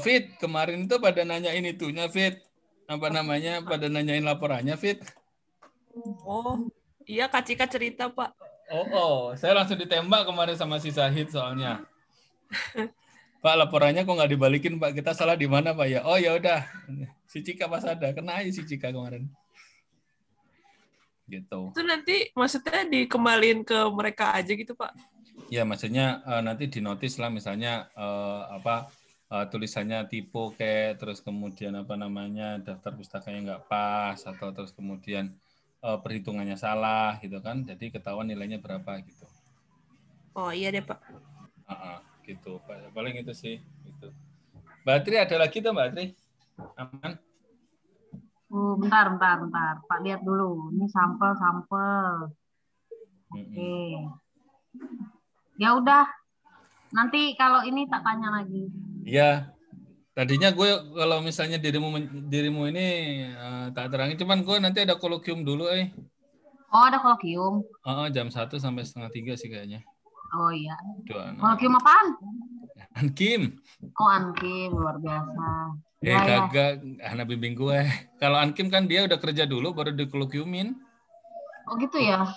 Fit, kemarin itu pada nanyain itunya, Fit. Apa namanya? Pada nanyain laporannya, Fit. Oh, iya Kak Cika cerita, Pak. Oh, saya langsung ditembak kemarin sama si Zahid soalnya. Pak, laporannya kok nggak dibalikin, Pak? Kita salah di mana, Pak? Ya, oh ya udah. Si Cika pas ada, kena aja si Cika kemarin. Gitu. Itu nanti maksudnya dikembaliin ke mereka aja gitu, Pak? Ya, maksudnya nanti dinotis lah misalnya tulisannya typo kayak terus kemudian apa namanya daftar pustakanya nggak pas atau terus kemudian perhitungannya salah gitu kan. Jadi ketahuan nilainya berapa gitu. Oh iya deh, Pak. Gitu. Paling itu sih gitu. Mbak Tri ada lagi tuh Mbak Tri? Aman? Bentar. Pak lihat dulu. Ini sampel. Oke. Ya udah. Nanti kalau ini tak tanya lagi. Iya. Tadinya gue kalau misalnya dirimu ini tak terangin, cuman gue nanti ada kolokium dulu Oh, ada kolokium. jam 1 sampai setengah 3 sih kayaknya. Oh iya. Kolokium apaan? Ankim. Oh, Ankim, luar biasa. Kagak, anak bimbing gue. Kalau Ankim kan dia udah kerja dulu baru dikolokiumin. Oh gitu ya?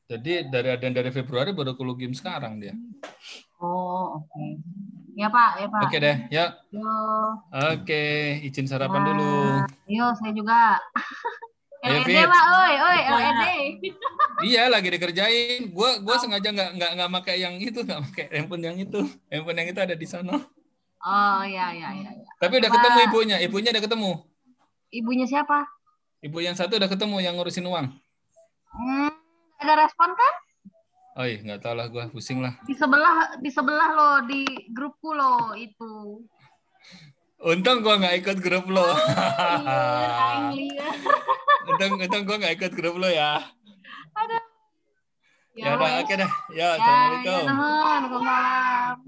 Jadi dari Februari baru kolokium sekarang dia. Oh, oke. Ya Pak. Oke deh, ya. Yo. Oke, izin sarapan dulu. Yo, saya juga. Ayo, LED Fit. Pak, LED. Iya, lagi dikerjain. Gua sengaja nggak pakai yang itu, nggak pakai handphone yang itu. Handphone yang itu ada di sana. Oh, iya. Tapi udah ketemu ibunya. Ibunya udah ketemu. Ibunya siapa? Ibu yang satu udah ketemu yang ngurusin uang. Ada respon kan? Oh iya, nggak tahu lah, gue pusing lah. Di sebelah lo, di grupku lo itu. Untung gue nggak ikut grup lo. Lihat. Untung gue nggak ikut grup lo ya. Ada. Ya udah, oke deh. Ya, assalamualaikum. Waalaikumsalam.